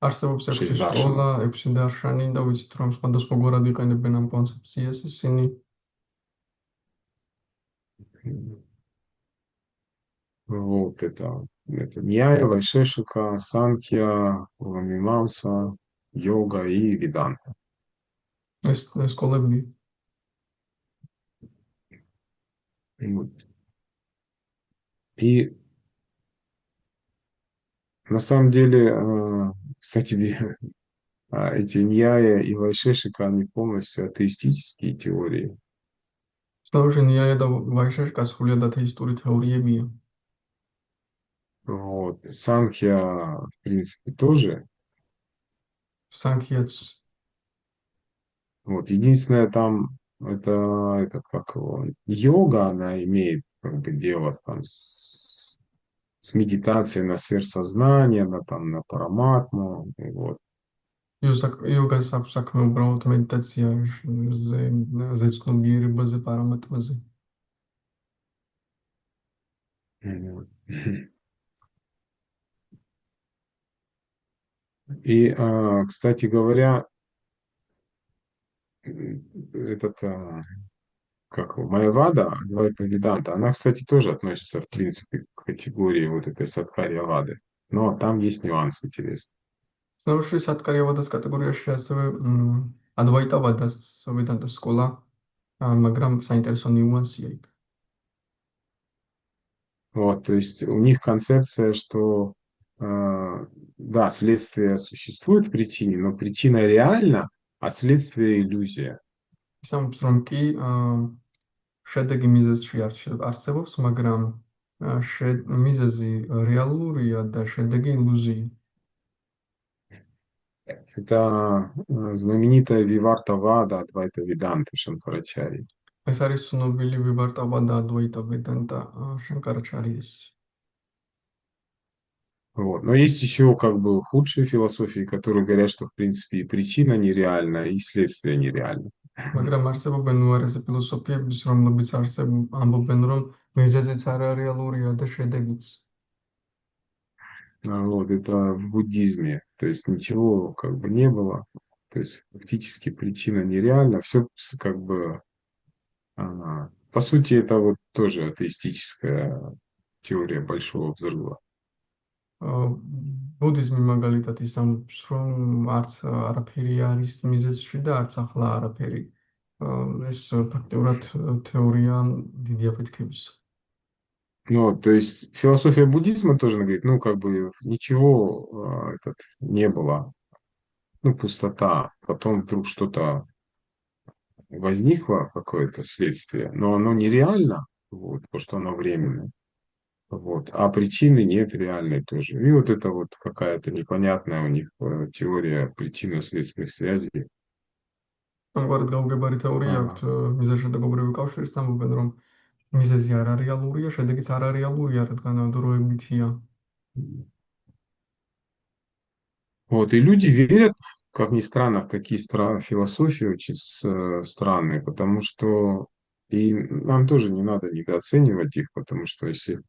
არსებობს 6 6 სკოლა, даршанов. 6 დარშანი და ვიცით რომ სხვადასხვაგვარად იყენებენ ამ კონცეფციას ისინი. Вот это Ньяя, Вайшешика, Санкья, Ламимамса, йога и веданта. ეს სკოლები Вот. И на самом деле, кстати, эти Ньяя и Вайшешика, они полностью атеистические теории. სწორედ ნიაია და ვაიშეშკა სრულიად ათეისტური თეორიებია. Вот. Санхья, в принципе, тоже. სანქიაც Вот. Единственное, там это как его, йога, она имеет как бы дело там с медитацией на сверхсознание, на параматму. И вот. იოგას აქვს საქმე უბრალოდ მედიტაციაზე, ზეცნობიერებაზე, პარამეტრებზე. Вот. И, кстати говоря, этот, как его, Майявада, Адвайта Веданта, она, кстати, тоже относится, в принципе, к категории вот этой Садхарья Вады. Но там есть нюанс интересный. ნორში სატკარიავადას კატეგორიაში ასევე ადვაიტავადას ვედანტას სკოლა, მაგრამ საინტერესო ნიუანსია იქ. Вот, то есть у них концепция, что да, следствие существует в причине, но причина реальна, а следствие иллюзия. ისამბობს რომ კი შედეგი მიზეზში არსებობს, მაგრამ მიზეზი რეალურია და შედეგი ილუზია. Это знаменитая Виварта Вада Адвайта Веданты Шанкарачари. ეს არის ცნობილი ვიბარტავა და ადვაიტა ვედანტა შანკარაჩარიეს. Вот. Но есть еще как бы худшие философии, которые говорят, что в принципе и причина нереальна, и следствие нереально. მაგრამ არსებობენ უარესი ფილოსოფიებიც, რომლებიც ამბობენ, რომ მიზეზიც არარეალურია და შედეგიც. Вот, это в буддизме. То есть ничего как бы не было. То есть фактически причина нереальна. Все как бы... по сути, это вот тоже атеистическая теория большого взрыва. ბუდიზმი მაგალითად ის ამბობს, რომ არც არაფერი არის მიზეზში და არც ახლა არაფერი. ეს ფაქტიურად თეორია დიდი აფეთქებისა. Ну, то есть философия буддизма тоже она говорит, ну, как бы ничего не было. Ну, пустота. Потом вдруг что-то возникло, какое-то следствие, но оно нереально, вот, потому что оно временное. Вот. А причины нет реальной тоже. И вот это вот какая-то непонятная у них теория причинно-следственных связей. ამგვარად გაუგებარი თეორია აქვთ მიზეზშედეგობრივი კავშირის, ამბობენ, რომ მიზეზი არარეალურია, შედეგიც არარეალურია, რადგან დროებითია. Вот. И люди верят, как ни странно, в такие философии очень странные, потому что и нам тоже не надо недооценивать их, потому что если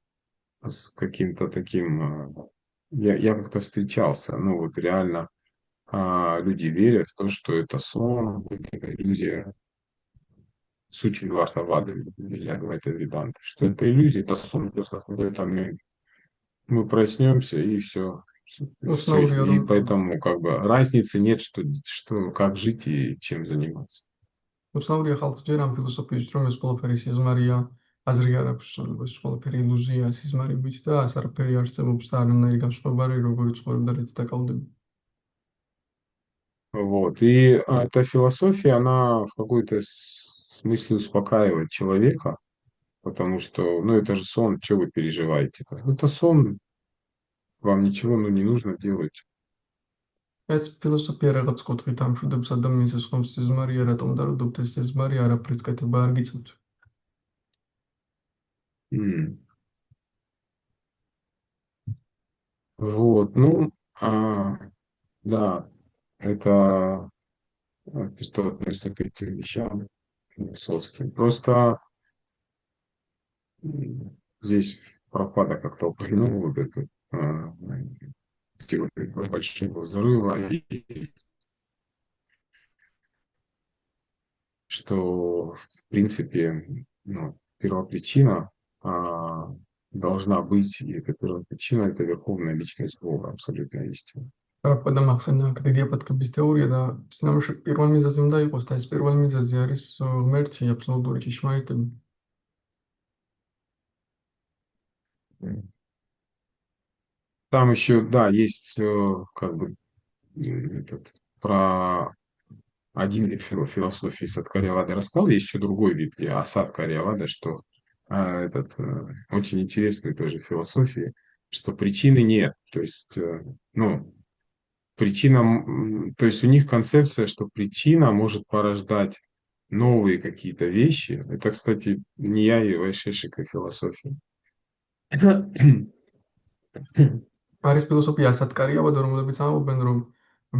с каким-то таким... Я как-то встречался, ну вот реально люди верят в то, что это сон, это иллюзия. Суть Вивартавады или Адвайта Веданты, что это иллюзия, это сон, просто какой-то мы проснемся и все. Все, უცნაურია, и რომ поэтому как бы разницы нет, что как жить и чем заниматься. უცნაურია ხალხს ჯერ ამ ფილოსოფიით, რომ ეს ყველაფერი სიზმარია, აზრი არ აქვს, ეს ყველაფერი ილუზია, სიზმარებით და ას არაფერი არსებობს და არანაირი განსხვავება არ არის, როგორი ცხოვრება და რითი დაკავდება. Вот. И эта философия, она в какой-то смысле успокаивает человека, потому что, ну, это же сон, что вы переживаете? Это сон, вам ничего, ну, не нужно делать. ეს ფილოსოფია რაღაც კუთხით ამშვიდებს ადამიანის სხვამს სიზმარია, რატომ დაუდობთ ეს სიზმარი, არაფრიც კეთება არ გიწევთ. М. Вот, ну, да, это что относится к этим вещам философским. Просто здесь Прабхупада как-то упомянул вот эту теорию большого взрыва, и что, в принципе, ну, первопричина должна быть, и эта первопричина — это верховная личность Бога, абсолютная истина. პრაბჰუპადამ ახსენა აქ დიდი აფეთქების თეორია და სინამდვილეში პირველ მიზეზი უნდა იყოს და ეს პირველ მიზეზი არის ღმერთი, აბსოლუტური ჭიშმარიტება. Там еще, да, есть как бы про один вид философии Садкариавады рассказал, есть еще другой вид, Асадкариавада, что очень интересной тоже философии, что причины нет. То есть, ну, то есть у них концепция, что причина может порождать новые какие-то вещи. Это, кстати, не я и вайшешика философия. არის ფილოსოფია ასატკარიავადა, რომლებიც ამბობენ, რომ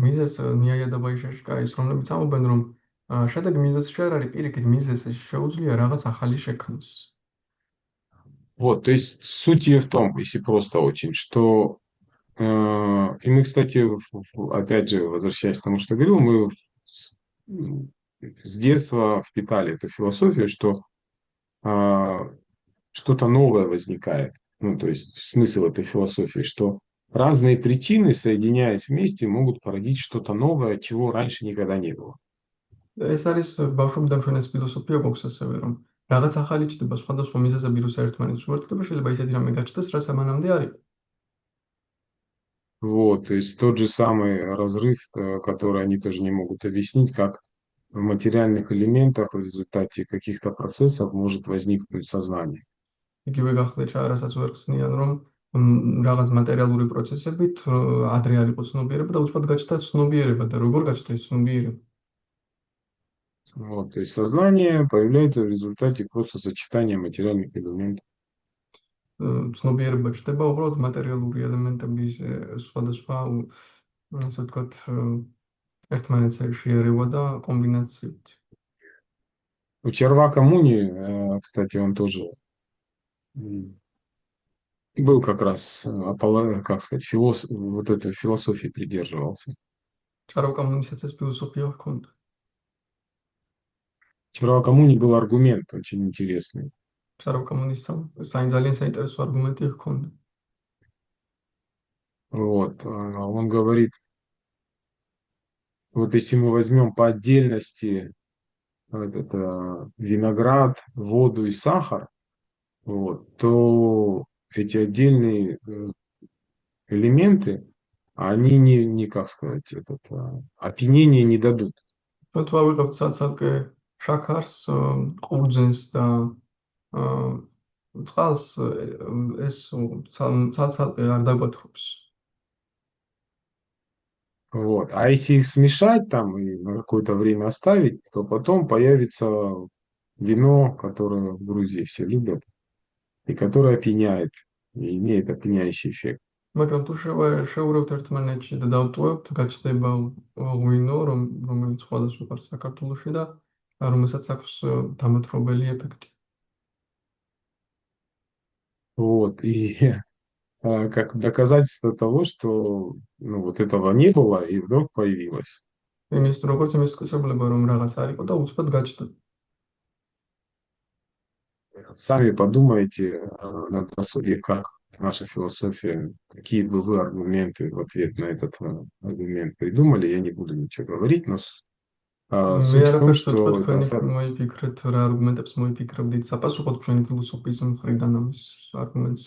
მიზეზ ნიაია და ვაიშეშკა ის, რომლებიც ამბობენ, რომ შედეგი მიზეზში არ არის, პირიქით მიზეზი შეუძლია რაღაც ახალი შექმნას. Вот, то есть суть ее в том, если просто очень, что и мы, кстати, опять же, возвращаясь к тому, что я говорил, мы с детства впитали эту философию, что что-то новое возникает. Ну, то есть смысл этой философии, что разные причины, соединяясь вместе, могут породить что-то новое, чего раньше никогда не было. ეს არის ბავშვობიდან ჩვენ ეს ფილოსოფია გვაქვს ასევე, რომ რაღაც ახალი ჩდება სხვადასხვა მიზეზები რუს ერთმანეთს უერთდება, შეიძლება ისეთი რამე გაჩნდეს, რაც ამანამდე არ იყო. Вот, то есть тот же самый разрыв, который они тоже не могут объяснить, как в материальных элементах в результате каких-то процессов может возникнуть сознание. იგივე გახდა რასაც ვერ ხსნიან, რომ რაღაც მატერიალური პროცესებით ადრე არ იყო ცნობიერება და უცბად გაჩნდა ცნობიერება და როგორ გაჩნდა ეს ცნობიერება. Вот, то есть сознание появляется в результате просто сочетания материальных элементов. ცნობიერება ჩნდება უბრალოდ მატერიალური ელემენტების სხვადასხვა, ასე ვთქვათ, ერთმანეთს შეერევა და კომბინაციით. У Чарвака Муни, кстати, он тоже был как раз, как сказать, вот этой философии придерживался. Чарвака Мунისაც ეს ფილოსოფია ჰქონდა. Чарвака Муни был аргумент очень интересный. Чарвака Мунисთან ძალიან საინტერესო არგუმენტი ჰქონდა. Вот, он говорит, вот если мы возьмем по отдельности виноград, воду и сахар, вот, то эти отдельные элементы, они не как сказать, опьянения не дадут. Вот ვავიღებთ საცალკე შაქარს, ყურძენს და წყალს, ეს საცალკე არ დაგვათხობს. Вот. А если их смешать там и на какое-то время оставить, то потом появится вино, которое в Грузии все любят, и которое опьяняет, и имеет опьяняющий эффект. მაგრამ თუ შევურავთ ერთმანეთში და დავტოვებთ, გაჩნდება ღვინო, რომელიც სხვადასხვა არის საქართველოში და რომელსაც აქვს დამათრობელი ეფექტი. Вот. И как доказательство того, что ну, вот этого не было, и вдруг появилось. იმის როგორც იმის შესაძლებლობა, რომ რაღაც არ იყო და უცბად გაჩნდა. Сами подумайте на досуге, как наша философия, какие бы вы аргументы в ответ на этот аргумент придумали. Я не буду ничего говорить, но суть в том, что это... მოიფიქრეთ რა არგუმენტებს მოიფიქრებდით საპასუხოდ ჩვენი ფილოსოფიის მხრიდან ამის არგუმენტს.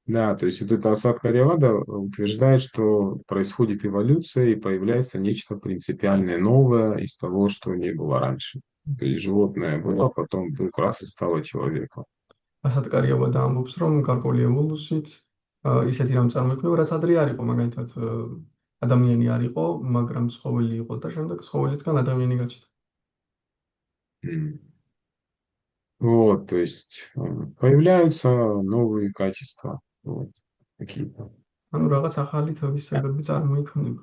Да, то есть вот эта осадка Ариавада утверждает, что происходит эволюция и появляется нечто принципиальное новое из того, что не было раньше. То есть животное было, потом вдруг раз и стало человеком. ასატკარიავადა ამბობს, რომ გარკვეული ევოლუციით ისეთი რამ წარმოიქმნება, რაც ადრე არ იყო, მაგალითად ადამიანი არ იყო, მაგრამ ცხოველი იყო და შემდეგ ცხოველისგან ადამიანი გაჩნდა. Вот, то есть появляются новые качества, вот, какие-то. ანუ რაღაც ახალი თავისებები წარმოიქმნება.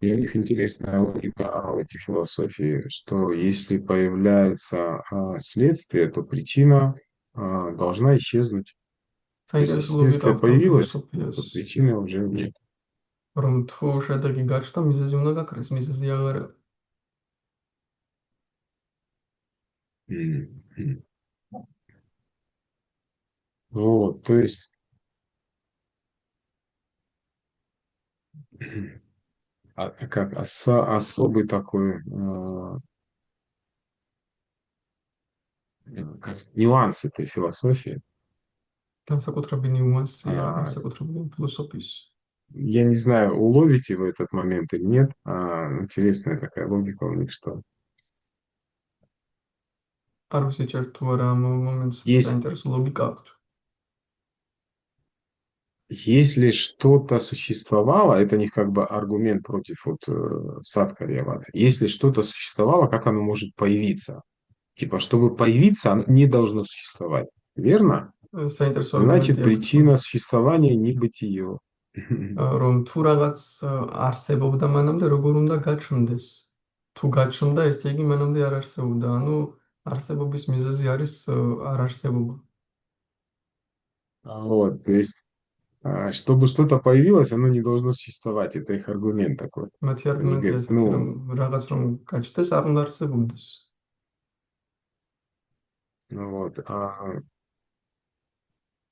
И у них интересная логика в этой философии, что если появляется следствие, то причина должна исчезнуть. То есть საინტერესო если ლოგიკა следствие აქვს ამ появилось, ფილოსოფიას, то причины уже нет. რომ თუ შედეგი გაჩნდა, მიზეზი უნდა გაქრეს, მიზეზი აღარ არის. М. Вот, то есть как особый такой как нюанс этой философии. განსაკუთრებული ნიუანსია А, განსაკუთრებული ფილოსოფიის. Я не знаю, уловите вы этот момент или нет. Интересная такая логика у них, что არ ვიცი თუ არა ამ მომენტს есть, საინტერესო ლოგიკა აქვს. если что-то существовало, это не как бы аргумент против вот Садка Ревата. Если что-то существовало, как оно может появиться? Типа, чтобы появиться, оно не должно существовать. Верно? საინტერესო Значит, არგუმენტი აქვს, причина существования небытие. რომ თუ რაღაც არსებობდა მანამდე, როგორ უნდა გაჩნდეს. თუ გაჩნდა, ესე იგი მანამდე არ არსებობდა. ანუ არსებობის მიზეზი არის არარსებობა. Вот, то есть, чтобы что-то появилось, оно не должно существовать. Это их аргумент такой. მათი Они არგუმენტია говорят, ესეთი, რომ ну, რაღაც რომ გაჩნდეს, არ უნდა არსებობდეს. вот.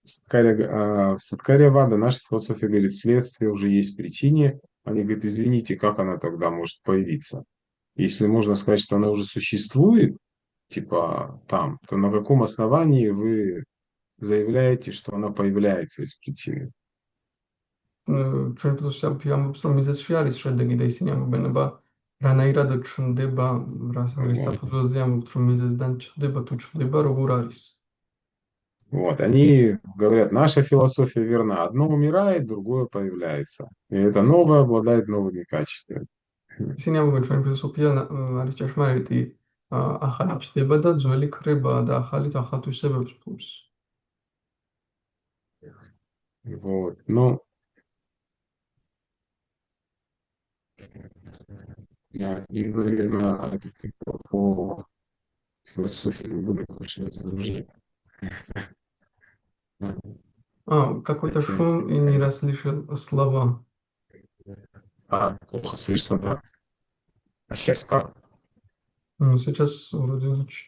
Садкарья Вада, наша философия говорит, следствие уже есть причине. Они говорят, извините, как она тогда может появиться? Если можно сказать, что она уже существует, типа там, то на каком основании вы заявляете, что она появляется из причины? ჩვენ ფილოსოფია ამბობს, რომ მიზეზში არის შედეგი და ისინი ამბობენ, რანაირად ჩნდება, რის საფუძველზე ამბობთ, რომ მიზეზიდან ჩნდება, თუ ჩნდება, როგორ არის. Вот, они говорят, наша философия верна. Одно умирает, другое появляется. И это новое обладает новыми качествами. ისინი ამბობენ, ჩვენ ფილოსოფია არის ჭეშმარიტი, ახალი ჩნდება და ძველი ქრება და ახალით ახალ თვისებებს ფლობს. Вот, ну, я не говорю на по философии, не буду больше разложить. Какой-то шум и не расслышал слова. Плохо слышно, да? А сейчас как? Ну, сейчас вроде лучше.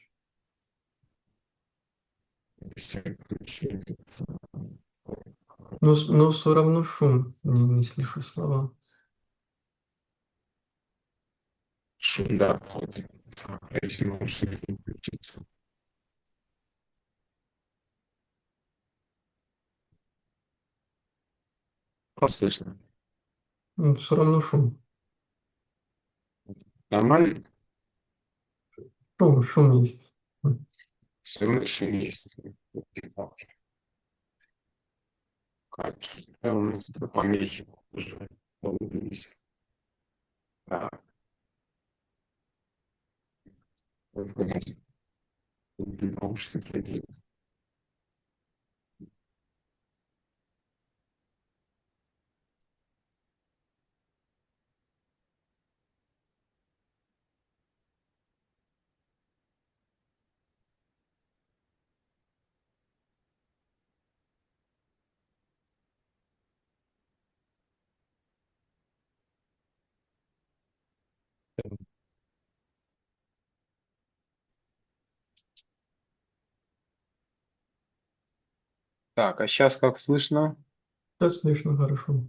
Но все равно шум, не слышу слова. Шум, да, входит. Так, а если наушники включить? Слышно? Все равно шум. Нормально? Шум есть. Все равно шум есть. Какие-то у нас тут помехи уже появились. Так. Наушники. Так, а сейчас как слышно? Сейчас слышно хорошо.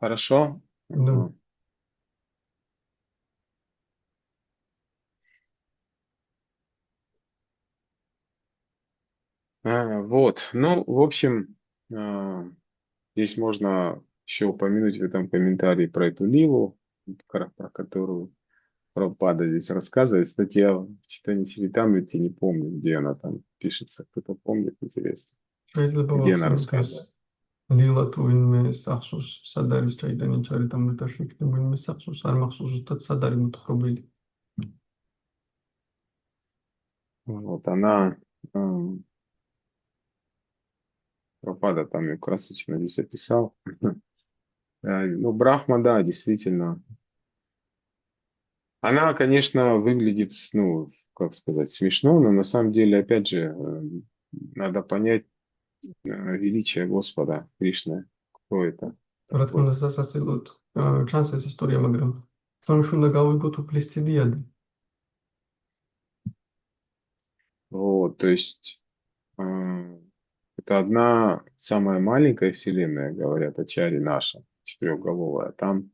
Хорошо? Да. Ага. Вот, ну, в общем, здесь можно еще упомянуть в этом комментарии про эту Лилу, про которую Прабхупада здесь рассказывает. Кстати, я в читании Чаритамрити не помню, где она там пишется. Кто-то помнит, интересно. შეიძლება где она ვახსენოთ ეს рассказывает. ლილა თუ ვინმე სახსოვს, სად არის ჩაიტანა ჩარიტა მეტაში იქნება ვინმე სახსოვს, არ მახსოვს ზუსტად სად არის მოთხრობილი. Вот она, Пропада там я красочно здесь описал. Ну, Брахма, да, действительно. Она, конечно, выглядит, ну, как сказать, смешно, но на самом деле, опять же, надо понять величие Господа Кришны. Кто это რა თქმა такой? უნდა, სასაცილოდ ჩანს ეს ისტორია, მაგრამ თამაში უნდა გავიგოთ უფლის ციდიადი. Вот, то есть это одна самая маленькая вселенная, говорят, Ачари наша, четырехголовая. Там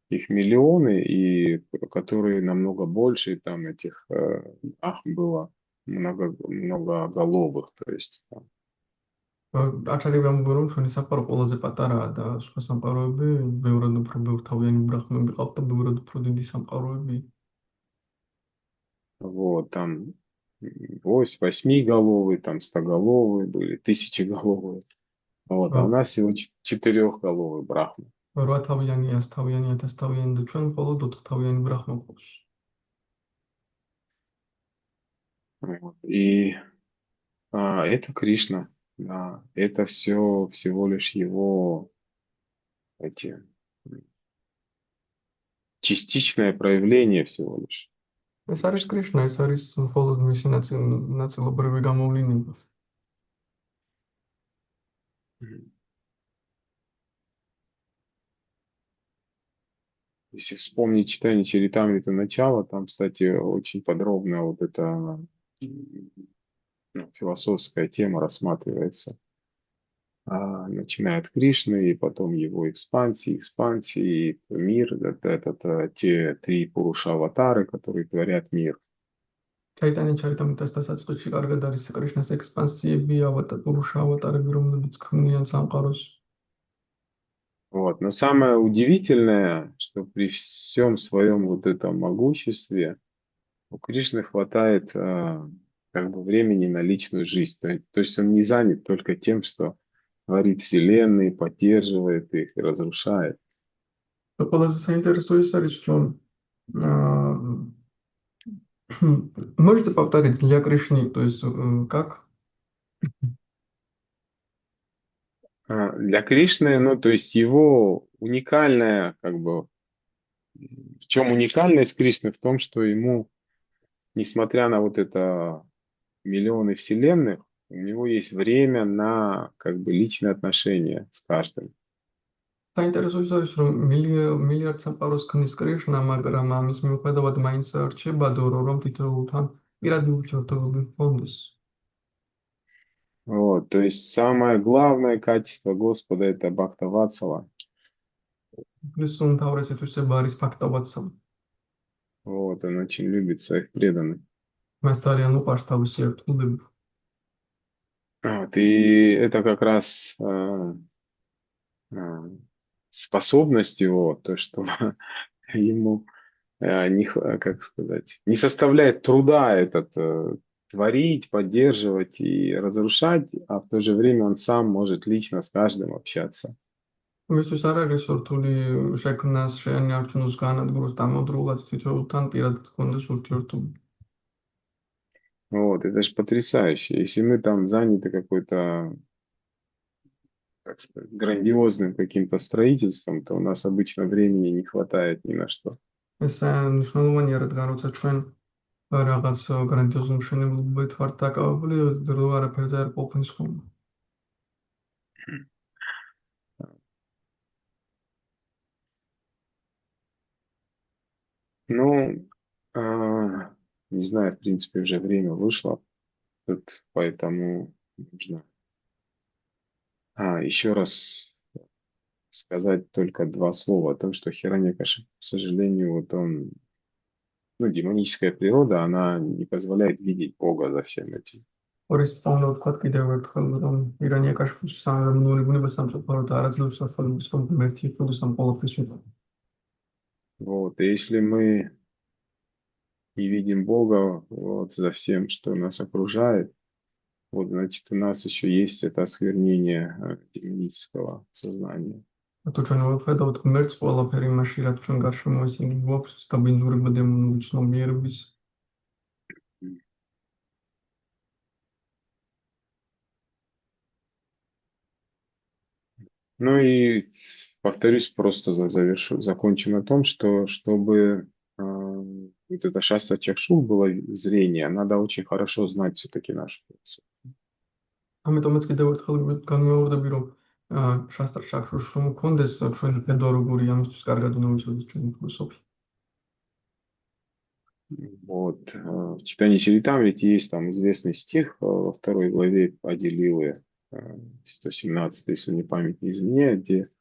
их миллионы, и которые намного больше, и там этих было многоголовых, то есть там. აჩარი გამბო რომ ჩვენი სამყარო ყველაზე პატარაა და სხვა სამყაროები ბევრად უფრო ბევრთავიანი ბრაჰმები ყავთ და ბევრად უფრო დიდი სამყაროები. Вот, там восьмиголовые, там стоголовые были, тысячеголовые. Вот, а у нас всего четырехголовый брахма. 8 თავიანი, 100 თავიანი, 1000 თავიანი და ჩვენ მხოლოდ 4 თავიანი ბრაჰმა გვყავს. Вот, и это Кришна, да, это все всего лишь его эти частичное проявление всего лишь. ეს არის კრიშნა, ეს არის მხოლოდ მისი ნაწილობრივი გამოვლინება. Если вспомнить читание Чаритамрита начала, там, кстати, очень подробно вот эта философская тема рассматривается. Начиная от Кришны, и потом его экспансии, и мир, те три Пуруша-аватары, которые творят мир. ჩაიტანა ჩარიტამიტას დასაწყისში კარგად არის კრიშნას ექსპანსიები, პურუშა ავატარები, რომლებიც ქმნიან სამყაროს. Вот. Но самое удивительное, что при всем своем вот этом могуществе у Кришны хватает как бы времени на личную жизнь. То есть он не занят только тем, что творит вселенные, поддерживает их и разрушает. ყველაზე საინტერესო ის არის, რომ можете повторить для Кришны, то есть как? Для Кришны, ну, то есть его уникальная, как бы, в чем уникальность Кришны? В том, что ему, несмотря на вот это миллионы вселенных, у него есть время на, как бы, личные отношения с каждым. საინტერესო ის არის, რომ მილიარდ სამყაროს ქმნის კრიშნა, მაგრამ ამის მიუხედავად მაინც რჩება დორო, რომ თითოეულთან პირადი ურთიერთობები ჰქონდეს. Вот, то есть самое главное качество Господа это Бхактаватсала. Плюс умთავრესეთვისება არის ფაქტობაცსა. Вот, он очень любит своих преданных. მას ძალიან უყვარს თავისი ერთგულება. Вот, и это как раз способность его, то, что ему как сказать, не составляет труда этот творить, поддерживать и разрушать, а в то же время он сам может лично с каждым общаться. მისთვის არ არის სურთული შექმნას, შეანარჩუნოს, განადგუროს დამოუკიდებლად თითოეულთან პირად ჰქონდეს ურთიერთობა. Вот, это же потрясающе. Если мы там заняты какой-то, как сказать, грандиозным каким-то строительством, то у нас обычно времени не хватает ни на что. ეს მნიშვნელოვანია, რადგან როცა ჩვენ რაღაც გრანდიოზულ მშენებლობებით ვართ დაკავებული, დრო არაფერზე არ ყოფნის ხოლმე. Ну, не знаю, в принципе, уже время вышло, тут поэтому нужно еще раз сказать только два слова о том, что Хираньякашипу, к сожалению, вот он, ну, демоническая природа, она не позволяет видеть Бога за всем этим. ორის სწავლა ვთქვათ კიდევ ერთხელ, რომ ირანიაკაშიფუს სამეურნეობრივი ბუნება სამწუხაროდ არ აძლევს სახელმწიფოს რომ ღმერთი იყოს ამ ყოველთვის უნდა. Вот, и если мы не видим Бога вот, за всем, что нас окружает, Вот, значит, у нас еще есть это осквернение демонического сознания. თუ ჩვენ ვხედავთ ღმერთს ყველაფერი მასში, რაც ჩვენ გარშემო ისინი გვაქვს დაბინძურება დემონური ცნობიერების. Ну и повторюсь, просто завершу, закончу на том, что чтобы вот это шаста чакшур было зрение, надо очень хорошо знать все-таки нашу философию. ამიტომაც კიდევ ერთხელ განმეორდები, რომ შასტრა ჩაქშურს რომ მქონდეს ჩვენი ხედვა როგორი, ამისთვის კარგად უნდა ვიცოდეთ ჩვენი ფილოსოფია. Вот. В читании Чаритамрити есть там известный стих во второй главе Пади-лилы, 117, если мне память не изменяет, где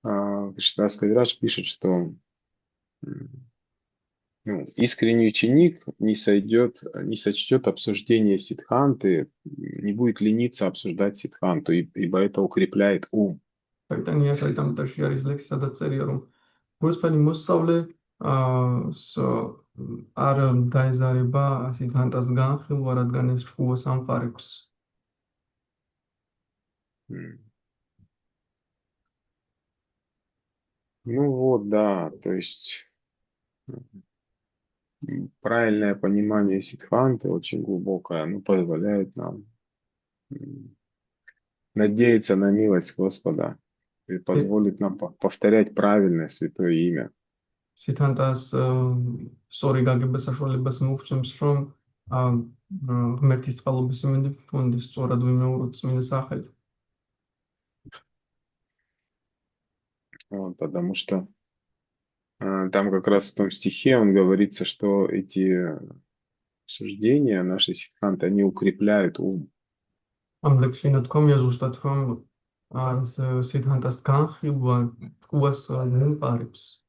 Кришнадас Кавирадж пишет, что искренний ученик не сочтет обсуждение сиддханты, не будет лениться обсуждать сиддханту, ибо это укрепляет ум. Чайтанья Чаритамритაში არის ლექსი, სადაც წერია, რომ გულწრფელი მოსწავლე არ დაეზარება სიდდჰანტას განხილვა, რადგან ეს ჭკუას ამყარებს. Ну вот, да, то есть правильное понимание сиддханты очень глубокое, оно позволяет нам надеяться на милость Господа и позволит нам повторять правильное святое имя. სიდდჰანტას სწორი გაგება საშუალებას მოგვცემს, რომ ღმერთის წყალობის იმედი ვქონდეს, სწორად ვიმეოროთ წმინდა სახელი. Вот, потому что там как раз в том стихе он говорится, что эти суждения нашей сиддханты, они укрепляют ум. ამ ლექსში ნათქვამია ზუსტად, რომ სიდდჰანტას განხილვა ჭკუას ამყარებს.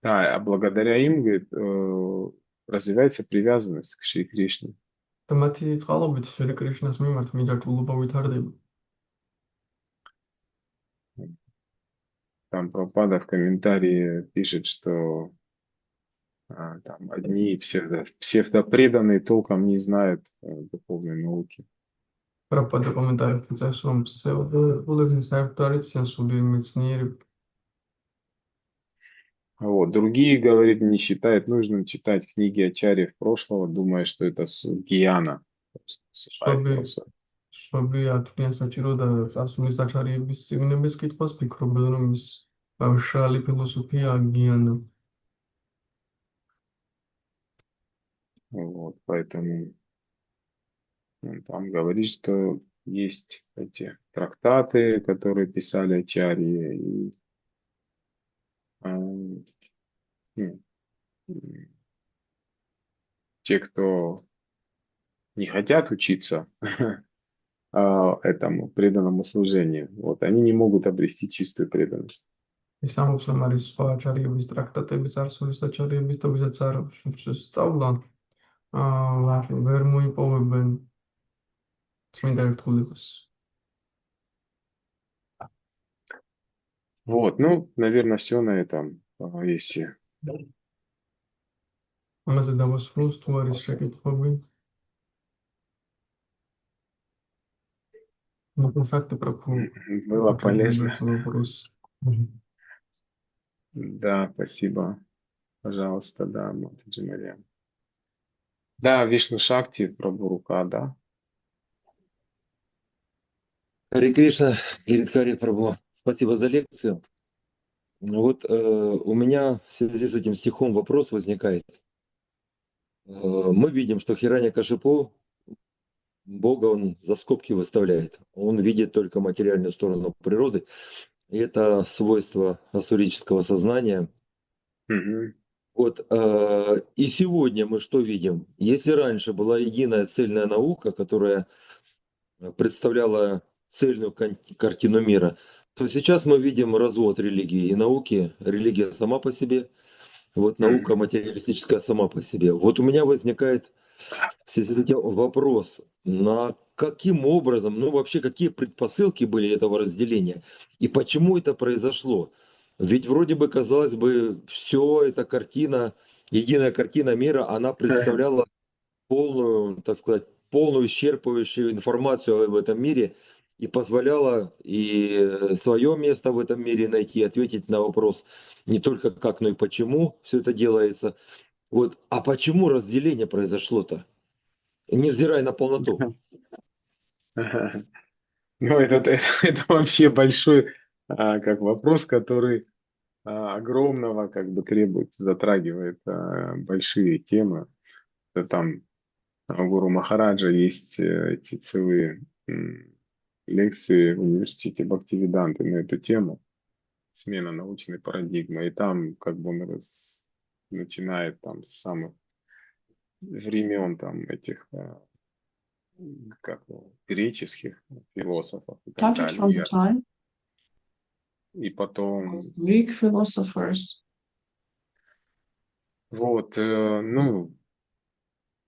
Да, а благодаря им, говорит, развивается привязанность к Шри Кришне. და მათი წყალობით შრი კრიშნას მიმართ მიჯაჭვულობა ვითარდება. Там Прабхупада в комментарии пишет, что там одни псевдопреданные толком не знают духовной науки. Прабхупада комментарии წერს, რომ პსევდოებულები საერთოდ არ იციან სულიერ მეცნიერებს. Вот. Другие, говорит, не считают нужным читать книги ачарьев прошлого, думая, что это гьяна. Чтобы ათვლიან საჭირო და წარსულის აჩარიების წიგნების კითხვას ფიქრობენ, რომ ის მშრალი ფილოსოფია გიანა. Вот, поэтому он там говорит, что есть эти трактаты, которые писали ачарьи, и те, кто не хотят учиться этому преданному служению, вот, они не могут обрести чистую преданность. ის ამბობს, რომ არის სხვა აჩარიების ტრაქტატები, წარსულის აჩარიების და ვისაც არ სწავლა, ვერ მოიპოვებენ წმინდა ერთგულებას. Вот, ну, наверное, все на этом, если... ამაზე დავასრულოთ, თუ არის შეკითხვები. Ну, конфакты про Было полезно. вопрос. Да, спасибо. Пожалуйста, да, Матаджи Мария. Да, Вишну Шакти, Прабху, да. Харе Кришна, Гиридхари Прабху. Спасибо за лекцию. Вот у меня в связи с этим стихом вопрос возникает. Мы видим, что Хираньякашипу Бога он за скобки выставляет. Он видит только материальную сторону природы. И это свойство ассурического сознания. Угу. Вот, и сегодня мы что видим? Если раньше была единая цельная наука, которая представляла цельную картину мира, то сейчас мы видим развод религии и науки. Религия сама по себе, вот наука материалистическая сама по себе. Вот у меня возникает в связи с этим вопрос, на каким образом, ну вообще какие предпосылки были этого разделения и почему это произошло? Ведь вроде бы, казалось бы, все эта картина, единая картина мира, она представляла полную, так сказать, полную исчерпывающую информацию об этом мире и позволяла и свое место в этом мире найти, ответить на вопрос не только как, но и почему все это делается. Вот. А почему разделение произошло-то? Невзирая на полноту. Ну, это вообще большой как вопрос, который огромного как бы требует, затрагивает большие темы. Это там у Гуру Махараджа есть эти целые лекции в университете Бхактивиданты на эту тему, смена научной парадигмы. И там как бы он начинает там с самых времен там этих как его, греческих философов и так Started from the далее. time И of потом, Greek philosophers. вот, ну,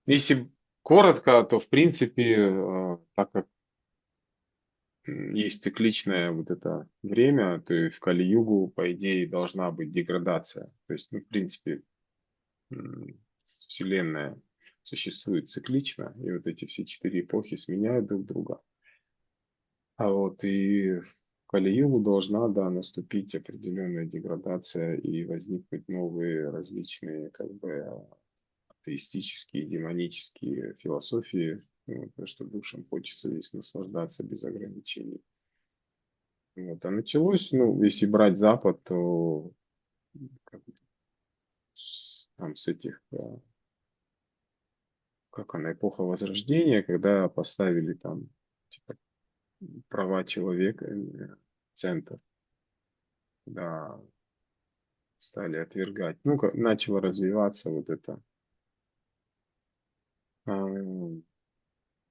если коротко, то в принципе, так как есть цикличное вот это время, то и в Кали-югу, по идее, должна быть деградация. То есть, ну, в принципе, Вселенная существует циклично, и вот эти все 4 эпохи сменяют друг друга. А вот и в Кали-югу должна, да, наступить определенная деградация и возникнуть новые различные, как бы, атеистические, демонические философии, ну, потому что душам хочется здесь наслаждаться без ограничений. Вот. А началось, ну, если брать Запад, то как бы там с этих, как она, эпоха Возрождения, когда поставили там типа, права человека в центр, да, стали отвергать. Ну, начало развиваться вот это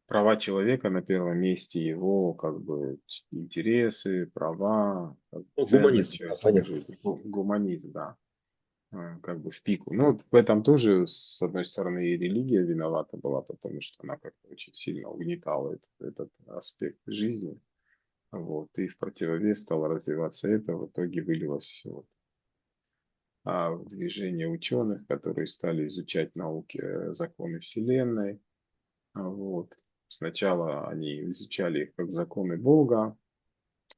права человека на первом месте, его как бы интересы, права, как бы, Ну, ценность гуманизм, да, человеческой понятно. жизни, гуманизм, да, как бы в пику. Ну, вот в этом тоже, с одной стороны, и религия виновата была, потому что она как-то очень сильно угнетала этот аспект жизни. Вот, и в противовес стало развиваться это, в итоге вылилось все в движение ученых, которые стали изучать науки, законы Вселенной. Вот. Сначала они изучали их как законы Бога,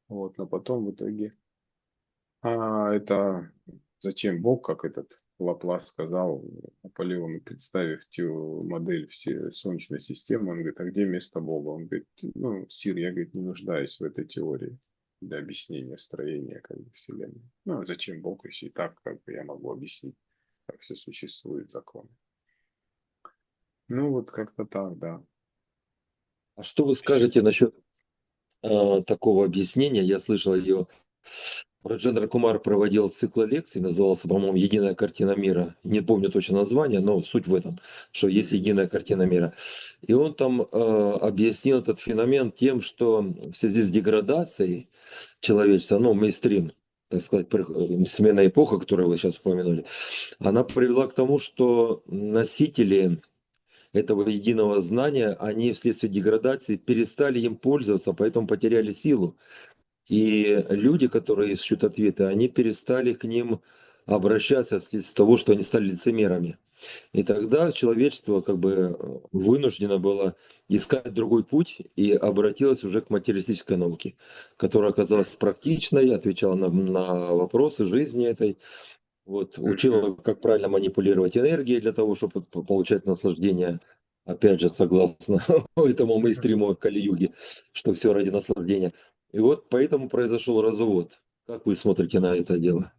вот, но потом в итоге это зачем Бог, как этот Лаплас сказал Наполеону, представив модель всей Солнечной системы, он говорит, а где место Бога? Он говорит, ну, Сир, я, говорит, не нуждаюсь в этой теории для объяснения строения как бы, Вселенной. Ну, а зачем Бог, если и так как бы, я могу объяснить, как все существует, законы. Ну, вот как-то так, да. А что вы скажете насчет такого объяснения? Я слышал ее. Раджендра Кумар проводил цикл лекций, назывался, по-моему, «Единая картина мира». Не помню точно название, но суть в этом, что есть единая картина мира. И он там объяснил этот феномен тем, что в связи с деградацией человечества, ну, мейнстрим, так сказать, сменная эпоха, которую вы сейчас упомянули, она привела к тому, что носители этого единого знания, они вследствие деградации перестали им пользоваться, поэтому потеряли силу. И люди, которые ищут ответы, они перестали к ним обращаться вследствие того, что они стали лицемерами. И тогда человечество как бы вынуждено было искать другой путь и обратилось уже к материалистической науке, которая оказалась практичной, отвечала на вопросы жизни этой, вот, учила, как правильно манипулировать энергией для того, чтобы получать наслаждение, опять же, согласно этому мейнстриму Кали-юги, что все ради наслаждения. И вот поэтому произошел развод. Как вы смотрите на это дело?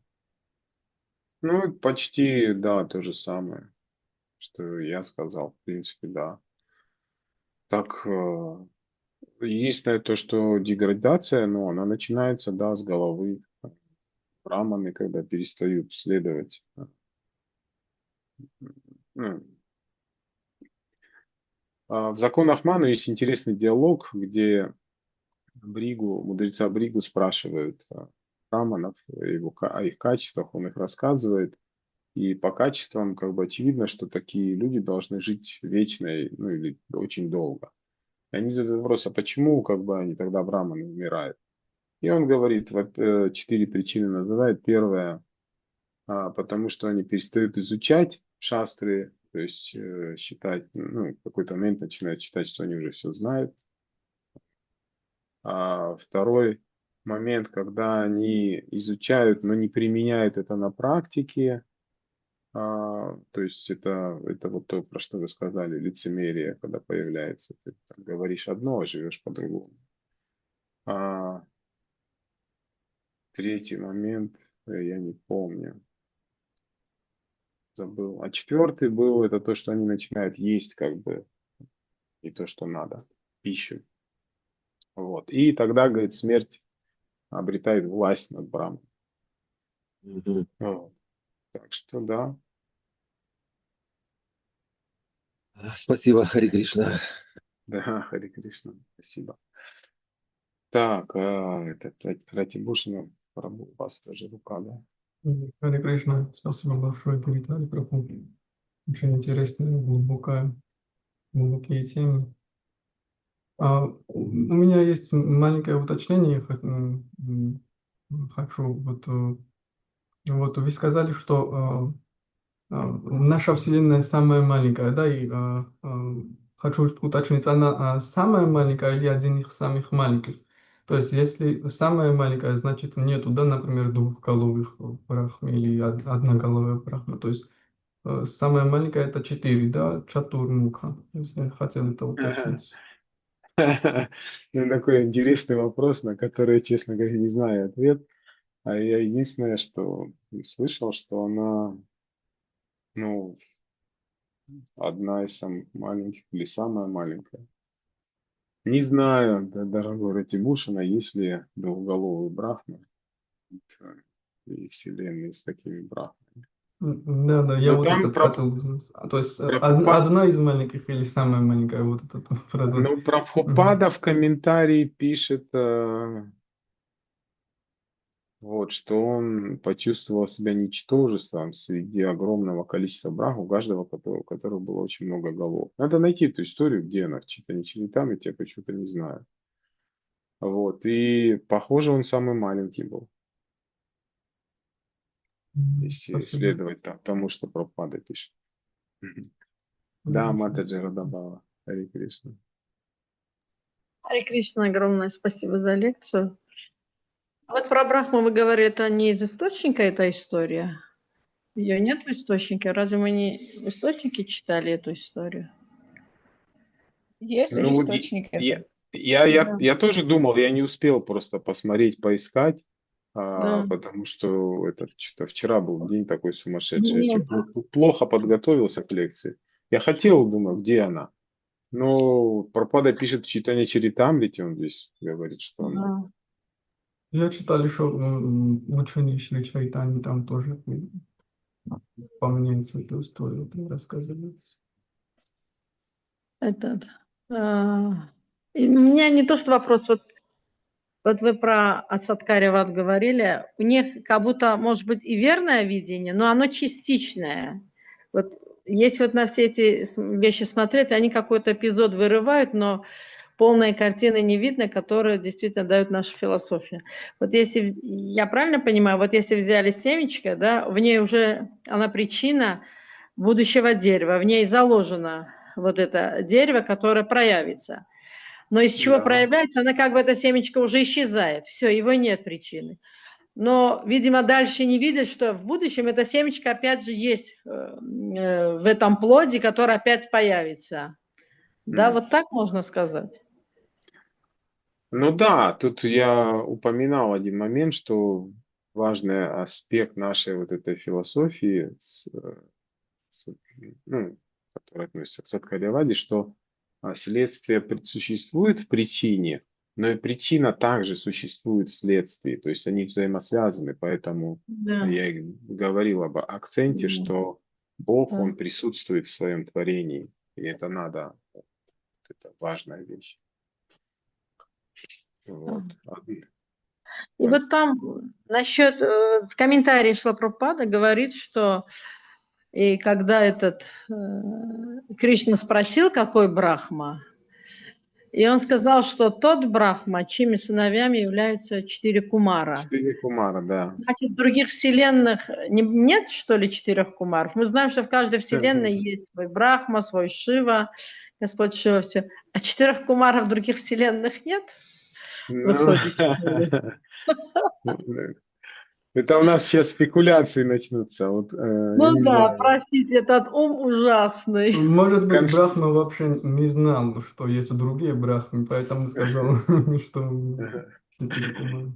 Ну, почти, да, то же самое, что я сказал, в принципе, да. Так, единственное то, что деградация, ну, она начинается, да, с головы. Браманы, когда перестают следовать. Ну, в законах Мана есть интересный диалог, где мудреца Бригу спрашивают браманов о их качествах, он их рассказывает. И по качествам как бы очевидно, что такие люди должны жить вечно, ну или очень долго. И они задают вопрос, а почему как бы они тогда браманы умирают? И он говорит, 4 причины называет. Первая, потому что они перестают изучать шастры, То есть считать, ну, в какой-то момент начинают считать, что они уже все знают. А второй момент, когда они изучают, но не применяют это на практике, то есть это вот то, про что вы сказали, лицемерие, когда появляется. Ты там говоришь одно, а живешь по-другому. А третий момент, я не помню, забыл. А четвертый был, это то, что они начинают есть как бы не то, что надо, пищу. Вот. И тогда, говорит, смерть обретает власть над Брамой. Мгм. Вот. Так что да. Спасибо, Хари Кришна. Да, Хари Кришна, спасибо. Так, этот Ратибушина, у вас тоже рука, да? Харе Кришна, спасибо большое, Гуритари Прабhu. Очень интересная, глубокие темы. У меня есть маленькое уточнение. Хочу вот вы сказали, что наша Вселенная самая маленькая, да, и хочу уточнить, она самая маленькая или один из самых маленьких? То есть, если самая маленькая, значит, нету, да, например, двухголовых брахм или одноголовая брахма. То есть, самая маленькая это 4, да, чатурмуха. То есть, я хотел это уточнить. Ну, такой интересный вопрос, на который, честно говоря, не знаю ответ. А я единственное, что слышал, что она, ну, одна из самых маленьких или самая маленькая. Не знаю, дорогой Ратибушина, есть ли двухголовый брахма и вселенной с такими брахмами. Да, я Но вот там этот хотел узнать. То есть, Прабхупада, одна из маленьких или самая маленькая, вот эта фраза. ну, Мгм. Прабхупада в комментарии пишет, вот, что он почувствовал себя ничтожеством среди огромного количества брахм, у у которого было очень много голов. Надо найти эту историю, где она, в Читане-Чаритамрите, я почему-то не знаю. Вот, и похоже, он самый маленький был, если Спасибо. следовать тому, что Прабхупада пишет. Мгм. Да, Хорошо. Матаджи Радабава, Харе Кришна. Харе Кришна, огромное спасибо за лекцию. Вот про Брахму вы говорили, это не из источника эта история? Ее нет в источнике? Разве мы не в источнике читали эту историю? Есть Ну вот источник это. Да, я тоже думал, я не успел просто посмотреть, поискать, да. потому что что-то вчера был день такой сумасшедший, я Нет, плохо подготовился к лекции. Я хотел, думаю, где она? Но Пропада пишет в читании Чаритамрити, он здесь говорит, что она. да. Я читал еще учение Шри Чайтани, там тоже упоминается эту историю, там рассказывается. Этот, и у меня не то, что вопрос, вот вы про Асадкариват говорили, у них как будто, может быть, и верное видение, но оно частичное. Вот если вот на все эти вещи смотреть, они какой-то эпизод вырывают, но полной картины не видно, которая действительно дает наша философия. Вот если, я правильно понимаю, вот если взяли семечко, да, в ней уже она причина будущего дерева, в ней заложено вот это дерево, которое проявится. Но из чего Да. проявляется, она как бы это семечко уже исчезает. Все, его нет причины. Но, видимо, дальше не видят, что в будущем это семечко опять же есть в этом плоде, который опять появится. Да, М. вот так можно сказать. Ну да, тут я упоминал один момент, что важный аспект нашей вот этой философии, с- ну, который относится к Садхариваде, что следствие существует в причине, но и причина также существует в следствии, то есть они взаимосвязаны, поэтому Да, я и говорил об акценте, да, что Бог, да. Он присутствует в своем творении, и это надо, это важная вещь. Вот. И вот там насчет, в комментарии Шлапрапада говорит, что и когда Кришна спросил, какой Брахма, И он сказал, что тот Брахма, чьими сыновьями являются 4 кумара. 4 кумара, да. Значит, в других вселенных нет, что ли, 4 кумаров? Мы знаем, что в каждой вселенной есть свой Брахма, свой Шива, Господь Шива, все. А 4 кумаров в других вселенных нет? Ну, Выходит. это у нас сейчас спекуляции начнутся. Вот, я Ну не да, знаю. простите, этот ум ужасный. Может быть, Конс- Брахма вообще не знал, что есть другие Брахмы, поэтому сказал, что 4 кумара.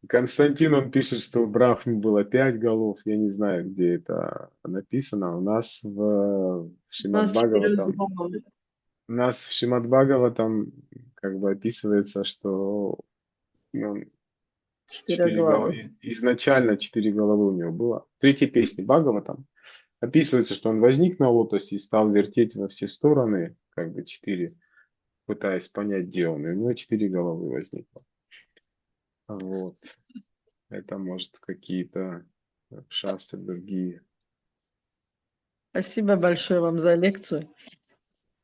Константин, он пишет, что у Брахмы было 5 голов. Я не знаю, где это написано. У нас в У нас 4 Шримад-Бхагаватам, головы. у нас в Шримад-Бхагаватам как бы описывается, что ну, 4 головы. изначально 4 головы у него было. В третьей песне Бхагаватам описывается, что он возник на лотосе и стал вертеть во все стороны, как бы 4, пытаясь понять, где он. И у него 4 головы возникло. Вот. Это может какие-то шастры другие. Спасибо большое вам за лекцию.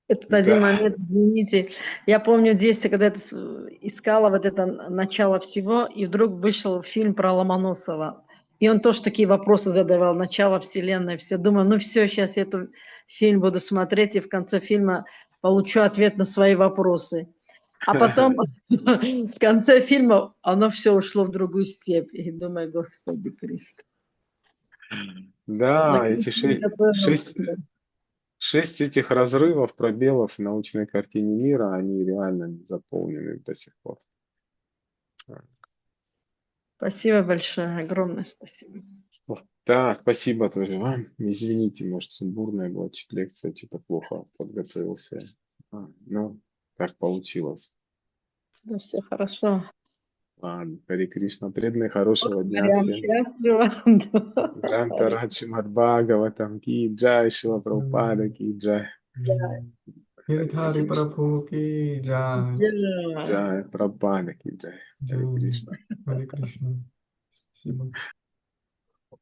Это один Да. момент, извините. Я помню детство, когда искала вот это начало всего, и вдруг вышел фильм про Ломоносова. И он тоже такие вопросы задавал, начало вселенной, все. Думаю, ну все, сейчас я этот фильм буду смотреть, и в конце фильма получу ответ на свои вопросы. А потом в конце фильма оно все ушло в другую степь. И думаю, Господи Христе. Да, эти Готовилась. 6 этих разрывов, пробелов в научной картине мира, они реально не заполнены до сих пор. Спасибо большое, огромное спасибо. Да, спасибо тоже вам. Извините, может, сумбурная была чуть лекция, что-то плохо подготовился. Ну, так получилось. Да, все хорошо. Ладно, Харе Кришна, преданные, хорошего дня Прям всем. счастлива. Гранта Раджи Бхагаватам ки джай, Шила Прабхупада ки джай. Гиридхари Прабhu ки джай. Да. Джай Прабхупада ки джай. Харе Джай. Кришна. Харе Кришна. Спасибо.